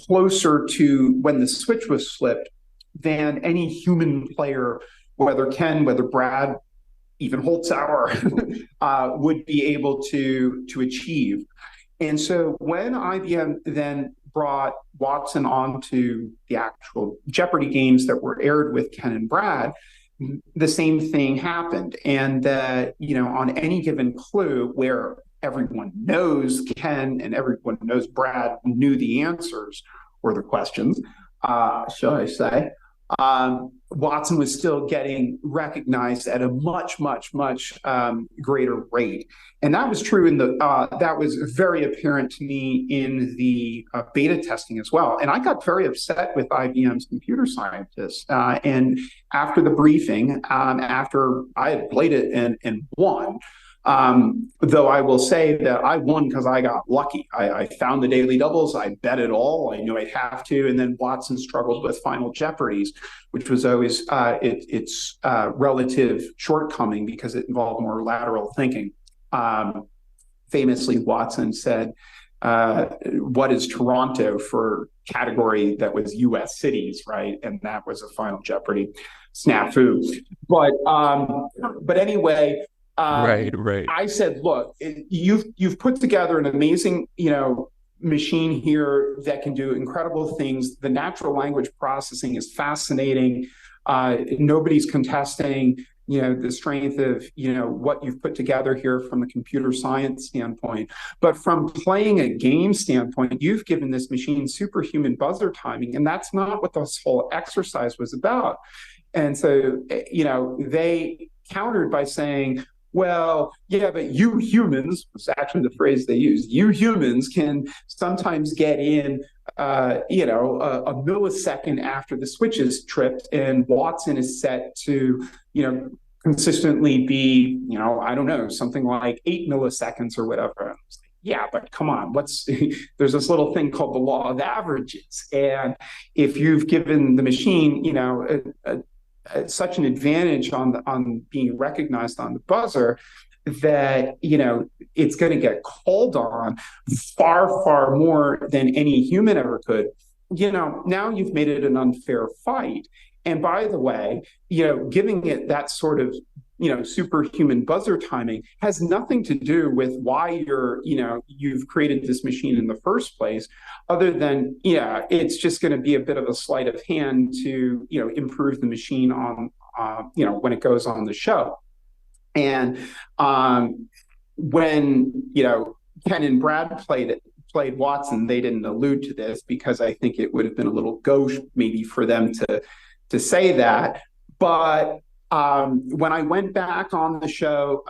closer to when the switch was flipped than any human player, whether Ken, whether Brad, even Holzhauer, would be able to achieve. And so when IBM then brought Watson onto the actual Jeopardy games that were aired with Ken and Brad, the same thing happened. And on any given clue where everyone knows Ken and everyone knows Brad knew the answers or the questions, shall I say, Watson was still getting recognized at a much, much, much greater rate. And that was true that was very apparent to me in the beta testing as well. And I got very upset with IBM's computer scientists. And after the briefing, after I had played it and won, though I will say that I won because I got lucky. I found the daily doubles. I bet it all. I knew I'd have to. And then Watson struggled with Final Jeopardies, which was always its relative shortcoming because it involved more lateral thinking. Famously, Watson said, what is Toronto for category that was U.S. cities, right? And that was a Final Jeopardy snafu. But anyway, Right. I said, look, you've put together an amazing, machine here that can do incredible things. The natural language processing is fascinating. Nobody's contesting, the strength of, what you've put together here from a computer science standpoint. But from playing a game standpoint, you've given this machine superhuman buzzer timing, and that's not what this whole exercise was about. And so, they countered by saying, well, yeah, but you humans, was actually the phrase they used, you humans can sometimes get in, a millisecond after the switch is tripped, and Watson is set to, consistently be, I don't know, something like 8 milliseconds or whatever. Yeah, but come on, there's this little thing called the law of averages. And if you've given the machine, such an advantage on being recognized on the buzzer that it's going to get called on far more than any human ever could. Now you've made it an unfair fight. And by the way, giving it that sort of superhuman buzzer timing has nothing to do with why you've created this machine in the first place, other than, it's just going to be a bit of a sleight of hand to, improve the machine on, when it goes on the show. And when, Ken and Brad played Watson, they didn't allude to this because I think it would have been a little gauche maybe for them to say that. But when I went back on the show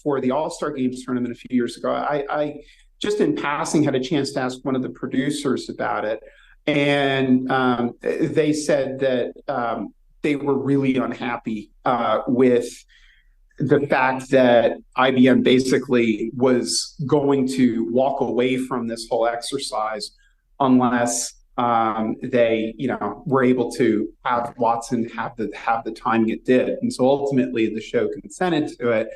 for the All-Star Games tournament a few years ago, I just in passing had a chance to ask one of the producers about it. And they said that they were really unhappy with the fact that IBM basically was going to walk away from this whole exercise unless they, were able to have Watson have the timing it did. And so ultimately the show consented to it.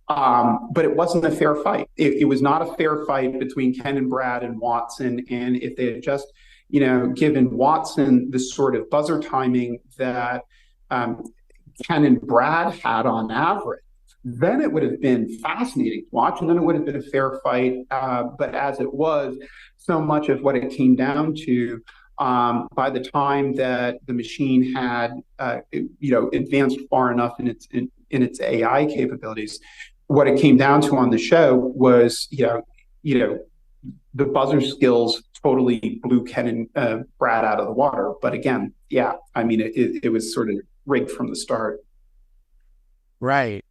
But it wasn't a fair fight. It was not a fair fight between Ken and Brad and Watson. And if they had just, given Watson the sort of buzzer timing that Ken and Brad had on average, then it would have been fascinating to watch, and then it would have been a fair fight. But as it was, so much of what it came down to By the time that the machine had, advanced far enough in its AI capabilities, what it came down to on the show was, the buzzer skills totally blew Ken and Brad out of the water. But again, yeah, I mean, it was sort of rigged from the start. Right.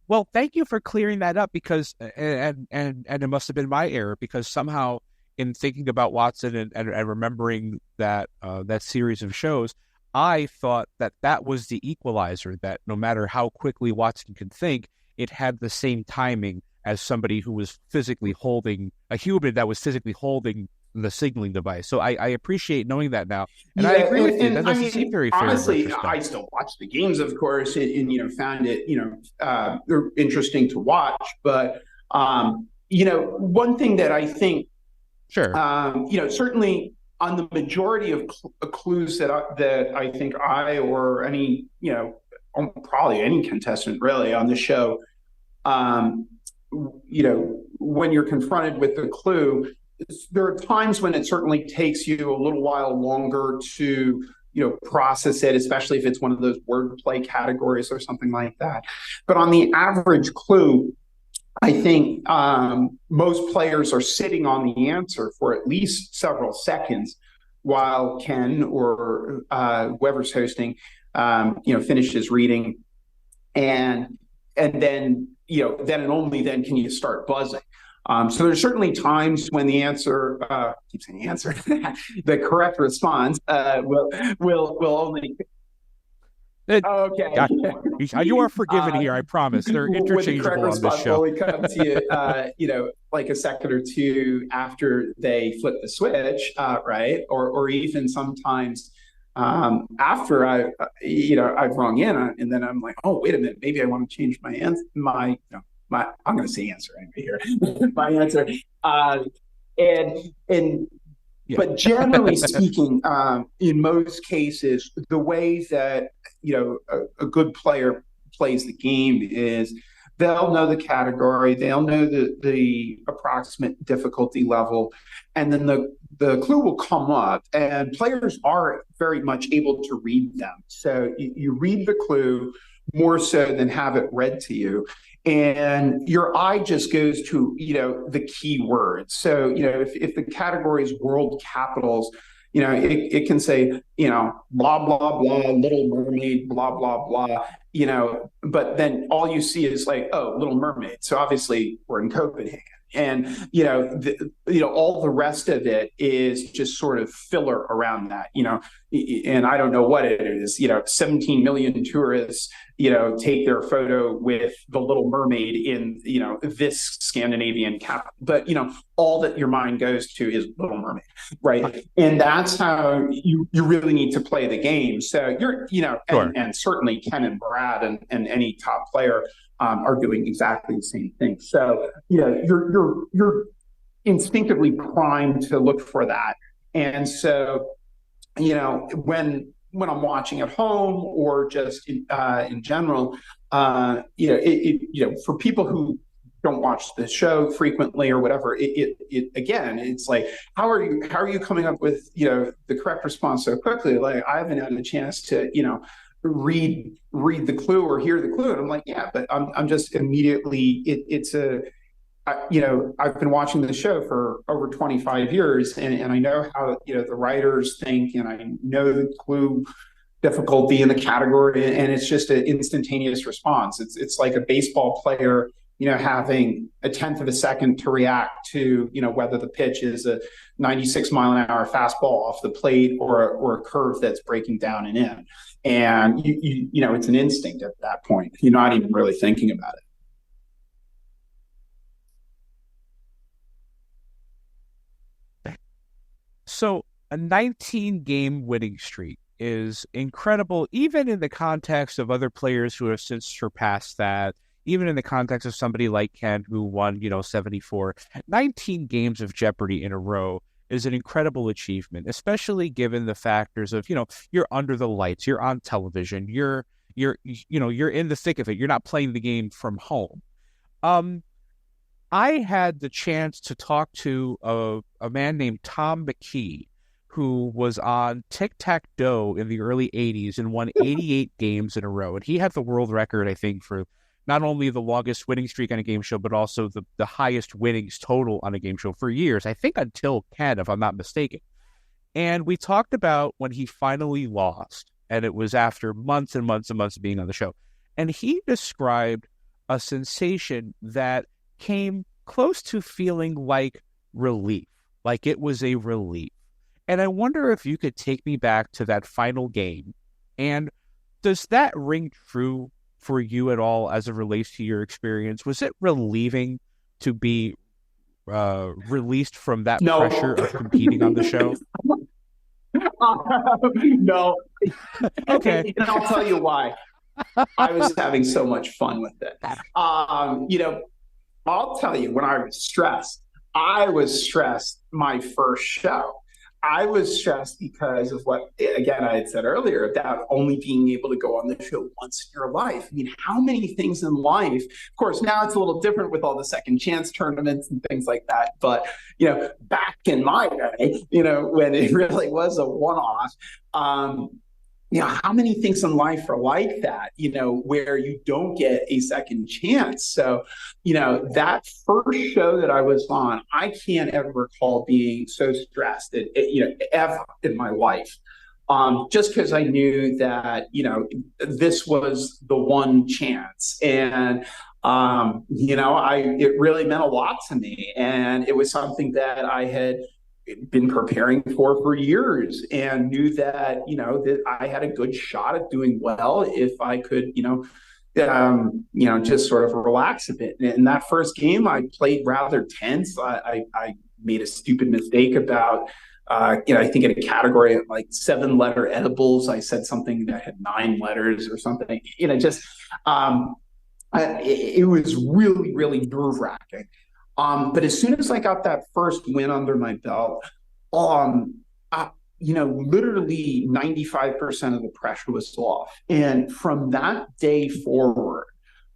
Well, thank you for clearing that up, because and it must have been my error, because somehow in thinking about Watson and remembering that that series of shows, I thought that was the equalizer, that no matter how quickly Watson could think, it had the same timing as somebody who was physically holding, a human that was physically holding the signaling device. So I appreciate knowing that now. And I agree with you. That doesn't seem very fair. Honestly, I still watch the games, of course, and found it, interesting to watch. But, one thing that I think, sure, certainly on the majority of clues that I think I or any, probably any contestant really on the show, when you're confronted with the clue, there are times when it certainly takes you a little while longer to, process it, especially if it's one of those wordplay categories or something like that. But on the average clue, I think most players are sitting on the answer for at least several seconds while Ken or whoever's hosting, finishes reading, and then then and only then can you start buzzing. So there's certainly times when the answer, keep saying answer, the correct response will only. Okay. You are forgiven here, I promise. They're interchangeable on this show. Only come to you, like a second or two after they flip the switch, right? Or even sometimes after I've rung in, and then I'm like, oh, wait a minute, maybe I want to change my answer. I'm going to say answer anyway here. My answer, but generally speaking, in most cases, the way that a good player plays the game is they'll know the category, they'll know the approximate difficulty level, and then the clue will come up, and players are very much able to read them. So you read the clue more so than have it read to you. And your eye just goes to, the key words. So, if the category is world capitals, it can say, blah, blah, blah, Little Mermaid, blah, blah, blah, but then all you see is like, oh, Little Mermaid. So obviously we're in Copenhagen. And, all the rest of it is just sort of filler around that, and I don't know what it is, 17 million tourists, take their photo with the Little Mermaid in, this Scandinavian capital. But, all that your mind goes to is Little Mermaid, right? And that's how you really need to play the game. So you're, sure. and certainly Ken and Brad and any top player are doing exactly the same thing. So, you're instinctively primed to look for that. And so, when I'm watching at home or just in general, for people who don't watch the show frequently or whatever, again, it's like, how are you coming up with, the correct response so quickly? Like, I haven't had a chance to, read the clue or hear the clue, and I'm like, yeah, but I'm just immediately I've been watching the show for over 25 years, and I know how the writers think, and I know the clue difficulty in the category, and it's just an instantaneous response. It's like a baseball player having a tenth of a second to react to whether the pitch is a 96-mile-an-hour fastball off the plate or a curve that's breaking down and in. And it's an instinct at that point. You're not even really thinking about it. So a 19-game winning streak is incredible, even in the context of other players who have since surpassed that, even in the context of somebody like Ken who won, 74. 19 games of Jeopardy in a row is an incredible achievement, especially given the factors of, you're under the lights, you're on television, you're in the thick of it, you're not playing the game from home. I had the chance to talk to a man named Tom McKee, who was on Tic-Tac-Doe in the early 80s and won 88 games in a row. And he had the world record, I think, for not only the longest winning streak on a game show, but also the highest winnings total on a game show for years, I think until Ken, if I'm not mistaken. And we talked about when he finally lost, and it was after months and months and months of being on the show. And he described a sensation that came close to feeling like relief, like it was a relief. And I wonder if you could take me back to that final game. And does that ring true for you at all as it relates to your experience? Was it relieving to be released from that pressure of competing on the show? No. Okay. And I'll tell you why. I was having so much fun with it. I'll tell you, when I was stressed my first show. I was stressed because of what, again, I had said earlier about only being able to go on the show once in your life. I mean, how many things in life, of course, now it's a little different with all the second chance tournaments and things like that. But, back in my day, when it really was a one-off, how many things in life are like that, where you don't get a second chance. So, that first show that I was on, I can't ever recall being so stressed, ever in my life. Just because I knew that, this was the one chance. And, it really meant a lot to me. And it was something that I had been preparing for years, and knew that, that I had a good shot at doing well if I could, just sort of relax a bit. And in that first game, I played rather tense. I made a stupid mistake about, I think in a category of like 7-letter edibles, I said something that had 9 letters or something, it was really, really nerve-wracking. But as soon as I got that first win under my belt, literally 95% of the pressure was off. And from that day forward,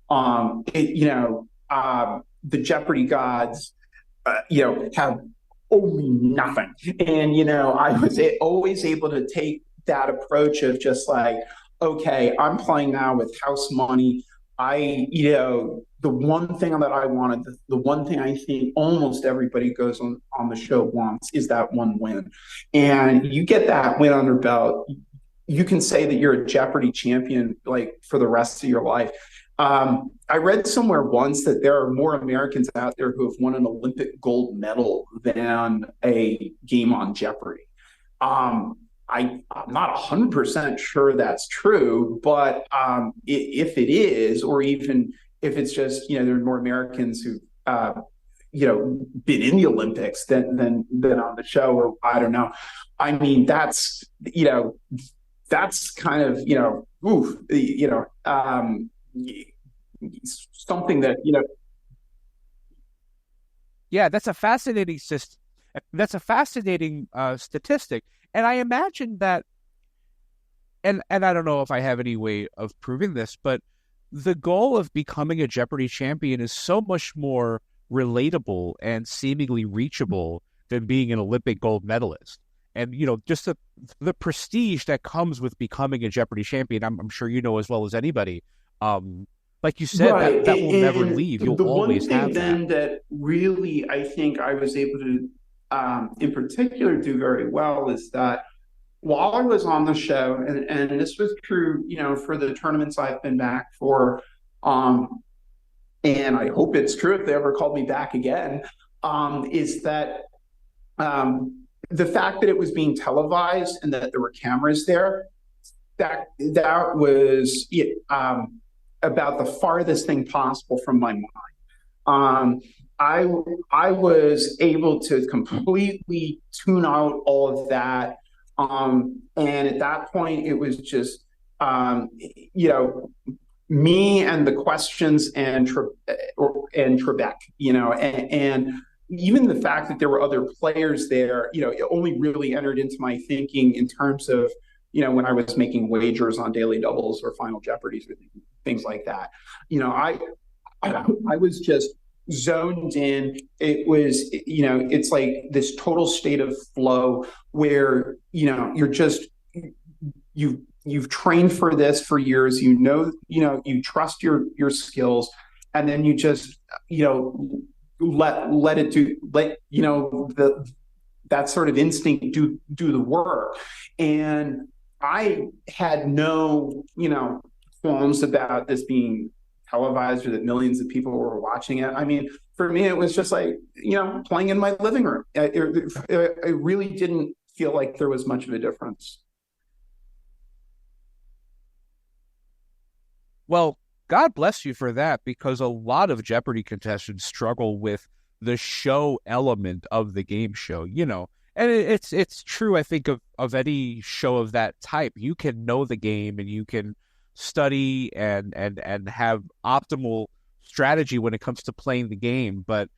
the Jeopardy gods, have owed me nothing. And, I was always able to take that approach of just like, okay, I'm playing now with house money. The one thing that I wanted, the one thing I think almost everybody goes on the show wants is that one win. And you get that win under belt, you can say that you're a Jeopardy champion, like for the rest of your life. I read somewhere once that there are more Americans out there who have won an Olympic gold medal than a game on Jeopardy. I'm not 100% sure that's true, but if it is, or even if it's just, there are more Americans who, been in the Olympics than on the show, or I don't know. I mean, that's kind of, something that, Yeah, that's a fascinating statistic. And I imagine that, and I don't know if I have any way of proving this, but the goal of becoming a Jeopardy champion is so much more relatable and seemingly reachable than being an Olympic gold medalist. And, just the prestige that comes with becoming a Jeopardy champion, I'm sure you know as well as anybody. Like you said, right. that will never leave. You'll always have that. The one thing then that really I think I was able to, in particular, do very well is that while I was on the show, and this was true, for the tournaments I've been back for, and I hope it's true if they ever called me back again, is that the fact that it was being televised and that there were cameras there, that was about the farthest thing possible from my mind. I was able to completely tune out all of that. And at that point, it was just, me and the questions and Trebek, and even the fact that there were other players there, it only really entered into my thinking in terms of, when I was making wagers on Daily Doubles or Final Jeopardies or things like that. I was just zoned in. It was, it's like this total state of flow where, you're just, you've trained for this for years, you trust your skills, and then you just, let it do, that sort of instinct do the work. And I had no, qualms about this being televised or that millions of people were watching it. I mean, for me, it was just like, playing in my living room. It really didn't feel like there was much of a difference. Well, God bless you for that, because a lot of Jeopardy contestants struggle with the show element of the game show, And it's true, I think, of any show of that type. You can know the game and you can study and have optimal strategy when it comes to playing the game. But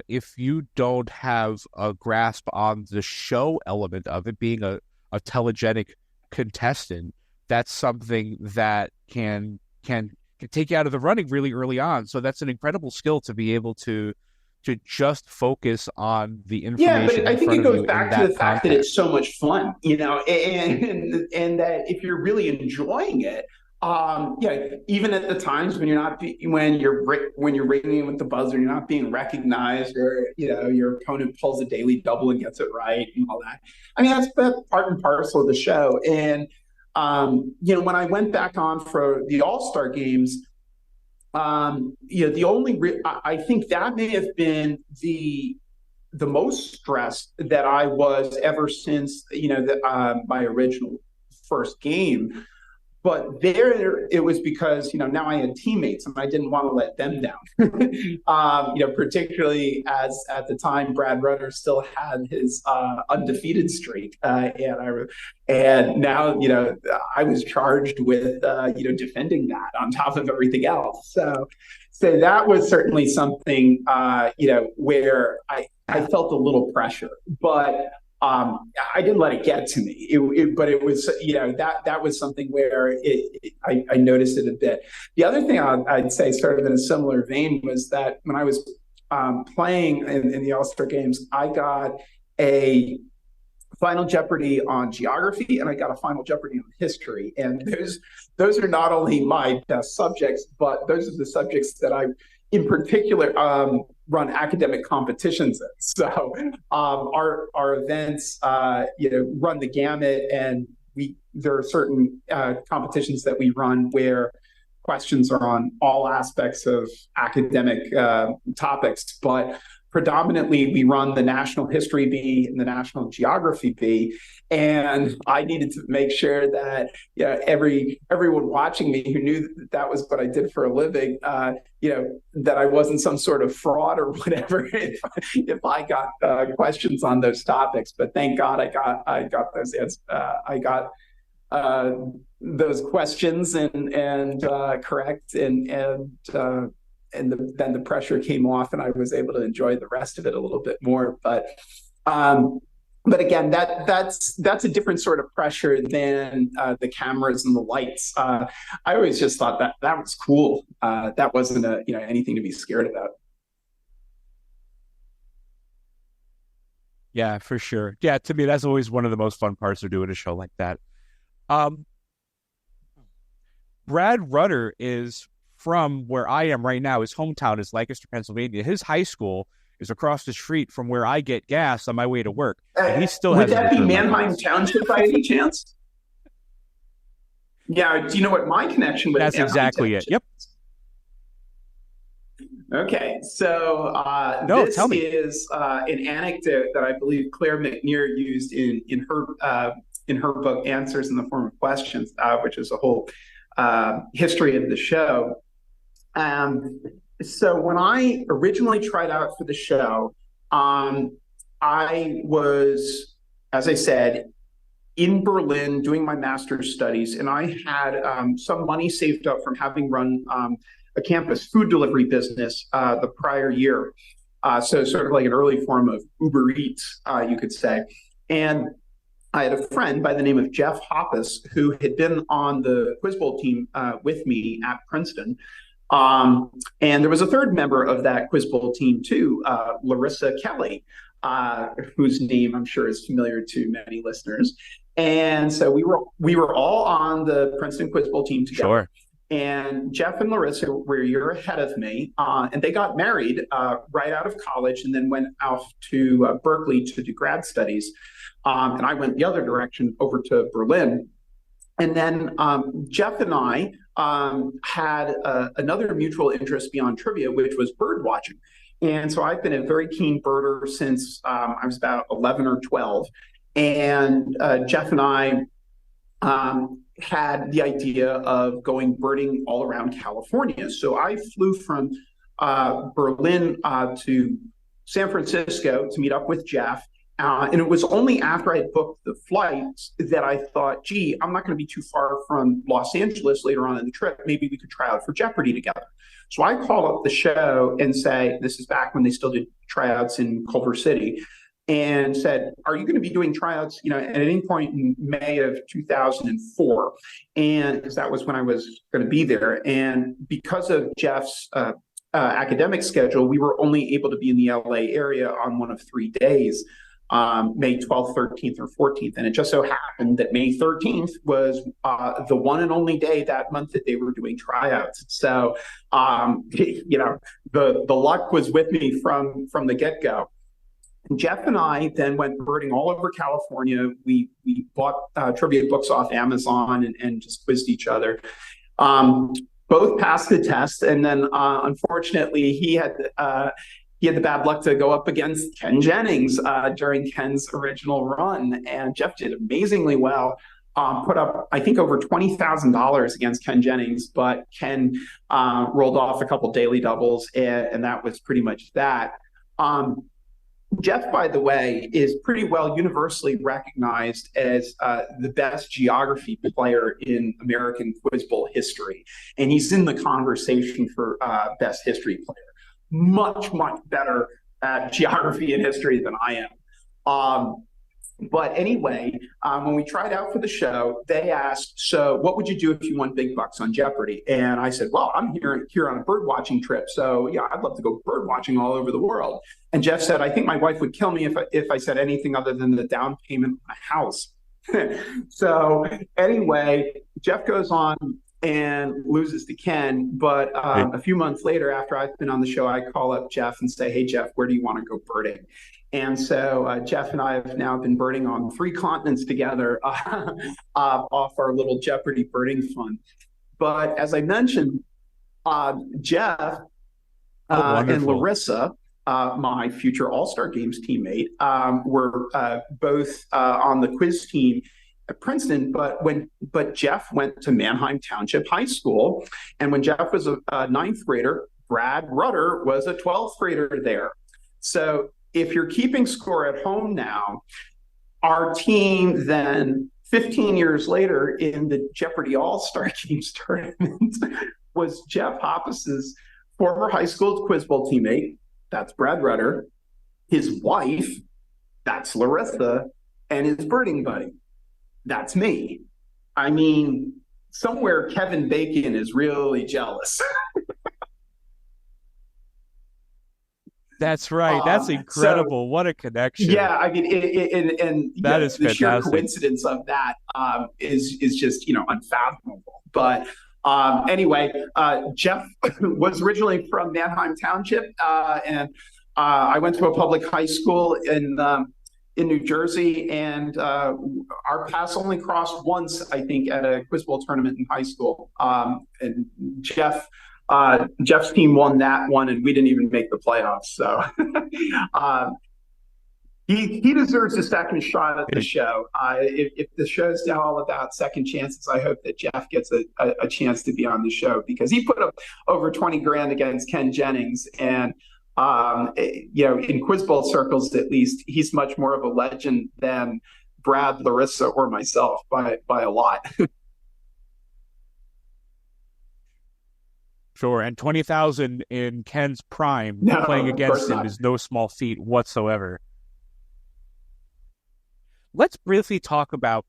if you don't have a grasp on the show element of it, being a telegenic contestant, that's something that can take you out of the running really early on. So that's an incredible skill to be able to just focus on the information. Yeah, but I think it goes back to the fact that it's so much fun, and that if you're really enjoying it, even at the times when you're ringing with the buzzer, you're not being recognized, or your opponent pulls a daily double and gets it right and all that. I mean, that's part and parcel of the show. And when I went back on for the All-Star games, I think that may have been the most stressed that I was ever since my original first game. But there, it was because now I had teammates and I didn't want to let them down. Particularly as at the time Brad Rutter still had his undefeated streak, and now I was charged with defending that on top of everything else. So that was certainly something where I felt a little pressure, but I didn't let it get to me. But it was, that was something where I noticed it a bit. The other thing I'd say, sort of in a similar vein, was that when I was playing in the All-Star games, I got a Final Jeopardy on geography, and I got a Final Jeopardy on history. And those are not only my best subjects, but those are the subjects that I, in particular, run academic competitions in. So our events, run the gamut, and there are certain competitions that we run where questions are on all aspects of academic topics, but predominantly we run the National History Bee and the National Geography Bee. And I needed to make sure that everyone watching me who knew that was what I did for a living, that I wasn't some sort of fraud or whatever if I got questions on those topics. But thank God I got those I got those questions and correct, and then the pressure came off, and I was able to enjoy the rest of it a little bit more. But again, that's a different sort of pressure than the cameras and the lights. I always just thought that was cool. That wasn't anything to be scared about. Yeah, for sure. Yeah, to me, that's always one of the most fun parts of doing a show like that. Brad Rutter is from where I am right now. His hometown is Lancaster, Pennsylvania. His high school is across the street from where I get gas on my way to work. And he still would that be Manheim Township by any chance? Yeah. Do you know what my connection with? That's exactly it. Yep. Okay, so this is an anecdote that I believe Claire McNear used in her book Answers in the Form of Questions, which is a whole history of the show. So when I originally tried out for the show, I was, as I said, in Berlin doing my master's studies, and I had some money saved up from having run a campus food delivery business the prior year. So sort of like an early form of Uber Eats, you could say. And I had a friend by the name of Jeff Hoppus, who had been on the Quiz Bowl team with me at Princeton. And there was a third member of that Quiz Bowl team too, Larissa Kelly, whose name I'm sure is familiar to many listeners. And so we were all on the Princeton Quiz Bowl team together. Sure. And Jeff and Larissa were a year ahead of me, and they got married right out of college and then went out to Berkeley to do grad studies. And I went the other direction over to Berlin. And then Jeff and I had another mutual interest beyond trivia, which was bird watching. And so I've been a very keen birder since I was about 11 or 12. And Jeff and I had the idea of going birding all around California. So I flew from Berlin to San Francisco to meet up with Jeff. And it was only after I had booked the flights that I thought, gee, I'm not going to be too far from Los Angeles later on in the trip. Maybe we could try out for Jeopardy together. So I call up the show and say, this is back when they still did tryouts in Culver City, and said, are you going to be doing tryouts, at any point in May of 2004? And because that was when I was going to be there. And because of Jeff's academic schedule, we were only able to be in the LA area on one of 3 days, May 12th, 13th, or 14th. And it just so happened that May 13th was the one and only day that month that they were doing tryouts. So, the luck was with me from the get-go. Jeff and I then went birding all over California. We bought trivia books off Amazon and just quizzed each other. Both passed the test, and then unfortunately he had the bad luck to go up against Ken Jennings during Ken's original run, and Jeff did amazingly well. Put up, I think, over $20,000 against Ken Jennings, but Ken rolled off a couple daily doubles, and that was pretty much that. Jeff, by the way, is pretty well universally recognized as the best geography player in American Quiz Bowl history. And he's in the conversation for best history player. Much, much better at geography and history than I am. But anyway, when we tried out for the show, they asked, so what would you do if you won big bucks on Jeopardy? And I said, well, I'm here on a bird watching trip. So yeah, I'd love to go bird watching all over the world. And Jeff said, I think my wife would kill me if I said anything other than the down payment on a house. So anyway, Jeff goes on and loses to Ken. But a few months later, after I've been on the show, I call up Jeff and say, hey, Jeff, where do you want to go birding? And so Jeff and I have now been birding on 3 continents together off our little Jeopardy birding fund. But as I mentioned, Jeff and Larissa, my future All-Star Games teammate, were both on the quiz team at Princeton. But Jeff went to Manheim Township High School. And when Jeff was a ninth grader, Brad Rutter was a 12th grader there. So if you're keeping score at home now, our team then 15 years later in the Jeopardy All-Star Games tournament was Jeff Hoppus's former high school Quiz Bowl teammate, that's Brad Rutter, his wife, that's Larissa, and his birding buddy, that's me. I mean, somewhere Kevin Bacon is really jealous. That's right. That's incredible. So, what a connection. Yeah, I mean, that is the fantastic. Sheer coincidence of that is just unfathomable. But anyway, Jeff was originally from Manheim Township, and I went to a public high school in New Jersey, and our paths only crossed once, I think, at a Quiz Bowl tournament in high school. And Jeff's team won that one, and we didn't even make the playoffs. So he deserves a second shot at the show. If the show's now all about second chances, I hope that Jeff gets a chance to be on the show, because he put up over 20 grand against Ken Jennings. And, in Quiz Bowl circles, at least, he's much more of a legend than Brad, Larissa, or myself by a lot. Sure, and 20,000 in Ken's prime playing against him is no small feat whatsoever. Let's briefly talk about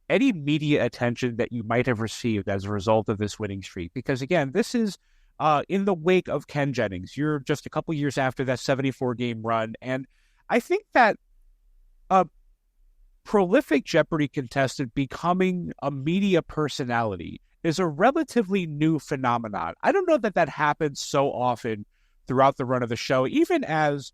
any media attention that you might have received as a result of this winning streak. Because again, this is in the wake of Ken Jennings. You're just a couple years after that 74-game run. And I think that a prolific Jeopardy contestant becoming a media personality is a relatively new phenomenon. I don't know that that happens so often throughout the run of the show, even as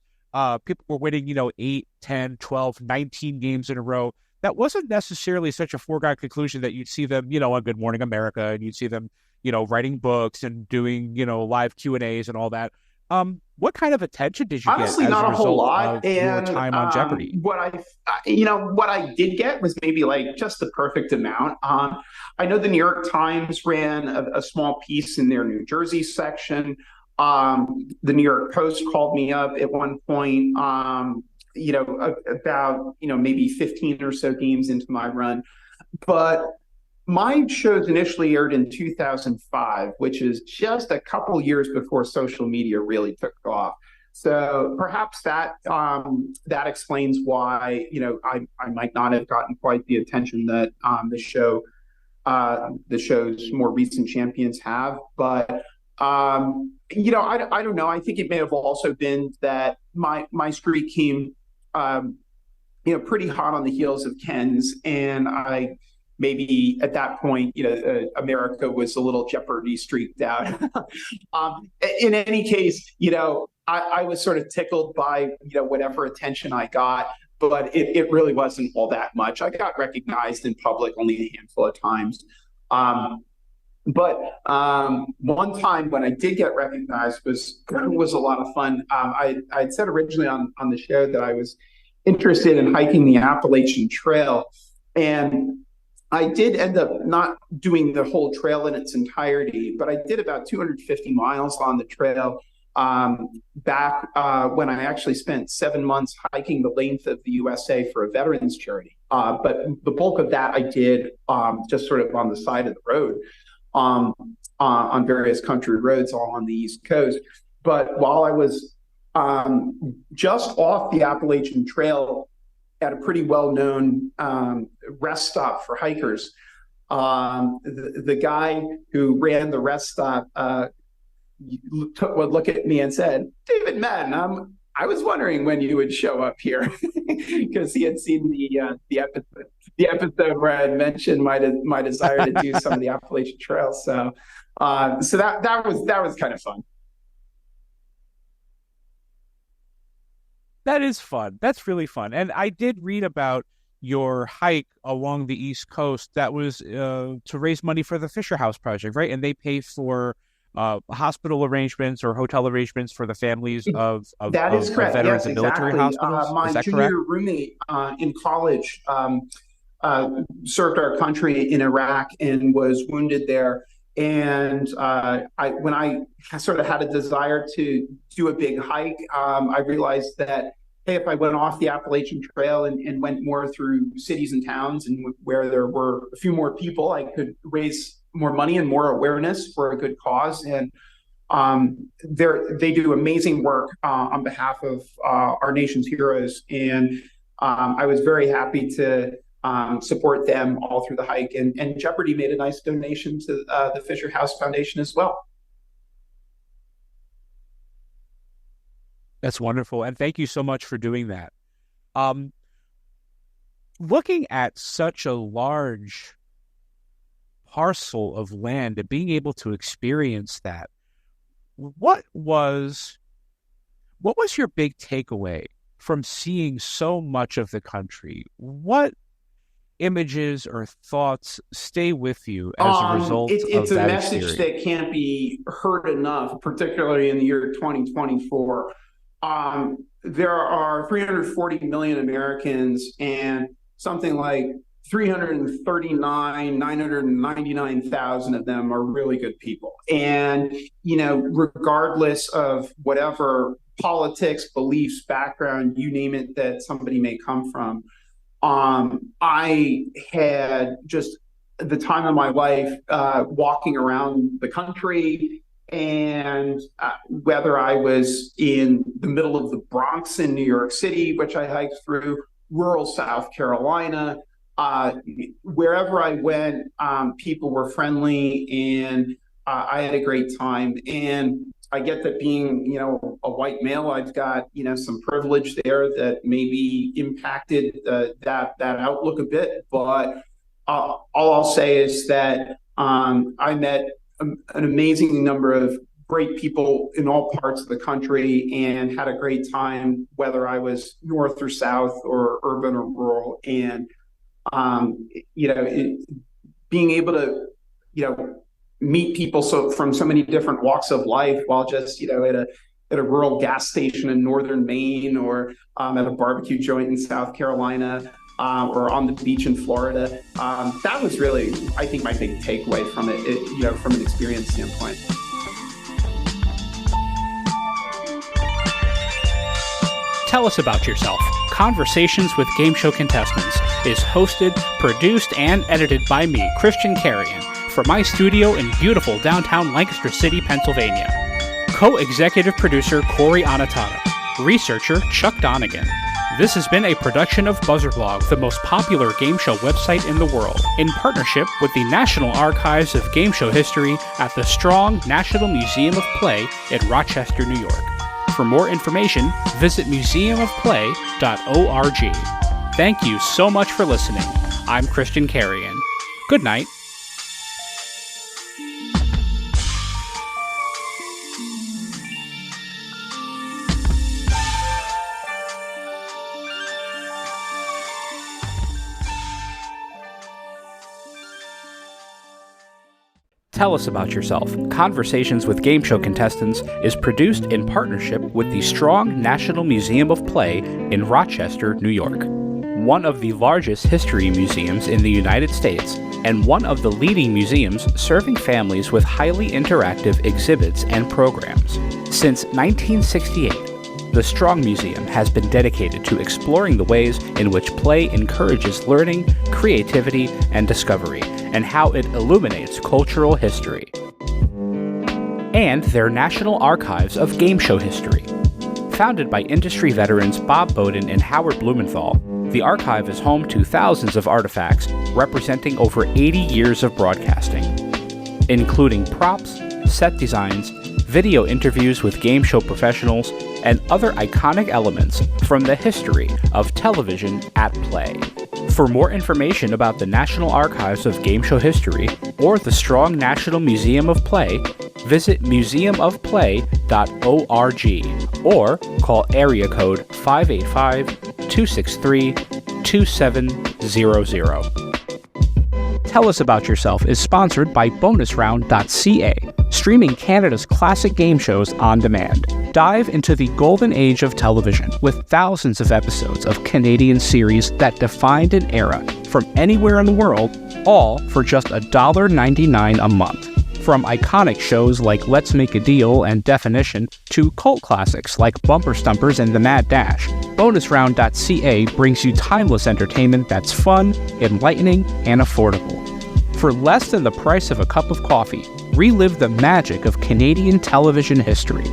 people were winning, 8, 10, 12, 19 games in a row. That wasn't necessarily such a foregone conclusion that you'd see them, on Good Morning America, and you'd see them, writing books and doing, live Q&As and all that. What kind of attention did you Honestly, get as not a a result whole lot. of your time on Jeopardy? What I did get was maybe like just the perfect amount. I know the New York Times ran a small piece in their New Jersey section. The New York Post called me up at one point, about, maybe 15 or so games into my run. But my shows initially aired in 2005, which is just a couple years before social media really took off. So perhaps that explains why, I might not have gotten quite the attention that the show's more recent champions have. But I don't know. I think it may have also been that my streak came pretty hot on the heels of Ken's, and I maybe at that point, America was a little Jeopardy streaked out. In any case, I was sort of tickled by, whatever attention I got, but it really wasn't all that much. I got recognized in public only a handful of times. But one time when I did get recognized was a lot of fun. I'd said originally on the show that I was interested in hiking the Appalachian Trail, and I did end up not doing the whole trail in its entirety, but I did about 250 miles on the trail back when I actually spent 7 months hiking the length of the USA for a veterans charity. But the bulk of that I did just sort of on the side of the road on various country roads all on the East Coast. But while I was just off the Appalachian Trail at a pretty well-known rest stop for hikers, the guy who ran the rest stop would look at me and said, "David Madden, I was wondering when you would show up here," because he had seen the episode where I had mentioned my desire to do some of the Appalachian Trail. So that was kind of fun. That is fun. That's really fun. And I did read about your hike along the East Coast. That was to raise money for the Fisher House Project, right? And they pay for hospital arrangements or hotel arrangements for the families of that is correct. Veterans Yes, and military hospitals. My is that junior correct? roommate in college served our country in Iraq and was wounded there. And when I sort of had a desire to do a big hike, I realized that, hey, if I went off the Appalachian Trail and went more through cities and towns and where there were a few more people, I could raise more money and more awareness for a good cause. And they do amazing work on behalf of our nation's heroes. And I was very happy to support them all through the hike. And Jeopardy made a nice donation to the Fisher House Foundation as well. That's wonderful. And thank you so much for doing that. Looking at such a large parcel of land and being able to experience that, what was your big takeaway from seeing so much of the country? What images or thoughts stay with you as a result of that experience? It's a message that can't be heard enough, particularly in the year 2024. There are 340 million Americans, and something like 999,000 of them are really good people. And, regardless of whatever politics, beliefs, background, you name it, that somebody may come from, I had just the time of my life walking around the country. And whether I was in the middle of the Bronx in New York City, which I hiked through, rural South Carolina, wherever I went, people were friendly, and I had a great time. And I get that being, a white male, I've got, some privilege there that maybe impacted that outlook a bit. But all I'll say is that I met an amazing number of great people in all parts of the country and had a great time, whether I was north or south or urban or rural. And being able to, meet people from so many different walks of life while just, at a rural gas station in northern Maine, or at a barbecue joint in South Carolina, or on the beach in Florida. That was really, I think, my big takeaway from it, from an experience standpoint. Tell Us About Yourself. Conversations with Game Show Contestants is hosted, produced, and edited by me, Christian Carrion, from my studio in beautiful downtown Lancaster City, Pennsylvania. Co-executive producer Cory Anotado. Researcher Chuck Donegan. This has been a production of BuzzerBlog, the most popular game show website in the world, in partnership with the National Archives of Game Show History at the Strong National Museum of Play in Rochester, New York. For more information, visit museumofplay.org. Thank you so much for listening. I'm Christian Carrion. Good night. Tell Us About Yourself. Conversations with Game Show Contestants is produced in partnership with the Strong National Museum of Play in Rochester, New York. One of the largest history museums in the United States, and one of the leading museums serving families with highly interactive exhibits and programs. Since 1968, the Strong Museum has been dedicated to exploring the ways in which play encourages learning, creativity, and discovery, and how it illuminates cultural history. And their National Archives of Game Show History. Founded by industry veterans Bob Bowden and Howard Blumenthal, the archive is home to thousands of artifacts representing over 80 years of broadcasting, including props, set designs, video interviews with game show professionals, and other iconic elements from the history of television at play. For more information about the National Archives of Game Show History or the Strong National Museum of Play, visit museumofplay.org or call area code 585-263-2700. Tell Us About Yourself is sponsored by bonusround.ca, streaming Canada's classic game shows on demand. Dive into the golden age of television with thousands of episodes of Canadian series that defined an era from anywhere in the world, all for just $1.99 a month. From iconic shows like Let's Make a Deal and Definition to cult classics like Bumper Stumpers and The Mad Dash, bonusround.ca brings you timeless entertainment that's fun, enlightening, and affordable. For less than the price of a cup of coffee, relive the magic of Canadian television history.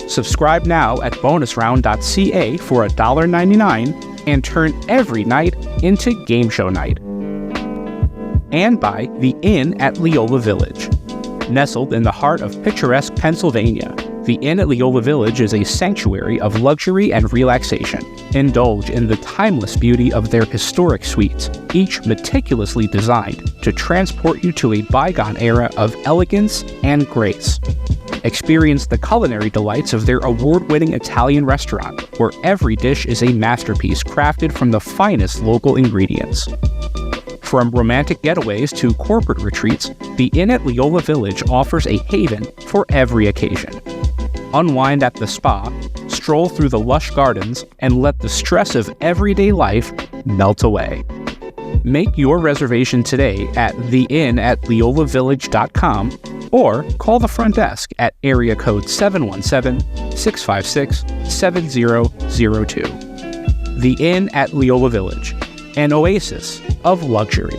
Subscribe now at bonusround.ca for $1.99 and turn every night into game show night. And by The Inn at Leola Village. Nestled in the heart of picturesque Pennsylvania, the Inn at Leola Village is a sanctuary of luxury and relaxation. Indulge in the timeless beauty of their historic suites, each meticulously designed to transport you to a bygone era of elegance and grace. Experience the culinary delights of their award-winning Italian restaurant, where every dish is a masterpiece crafted from the finest local ingredients. From romantic getaways to corporate retreats, the Inn at Leola Village offers a haven for every occasion. Unwind at the spa, stroll through the lush gardens, and let the stress of everyday life melt away. Make your reservation today at theinnatleolavillage.com or call the front desk at area code 717-656-7002. The Inn at Leola Village, an oasis of luxury.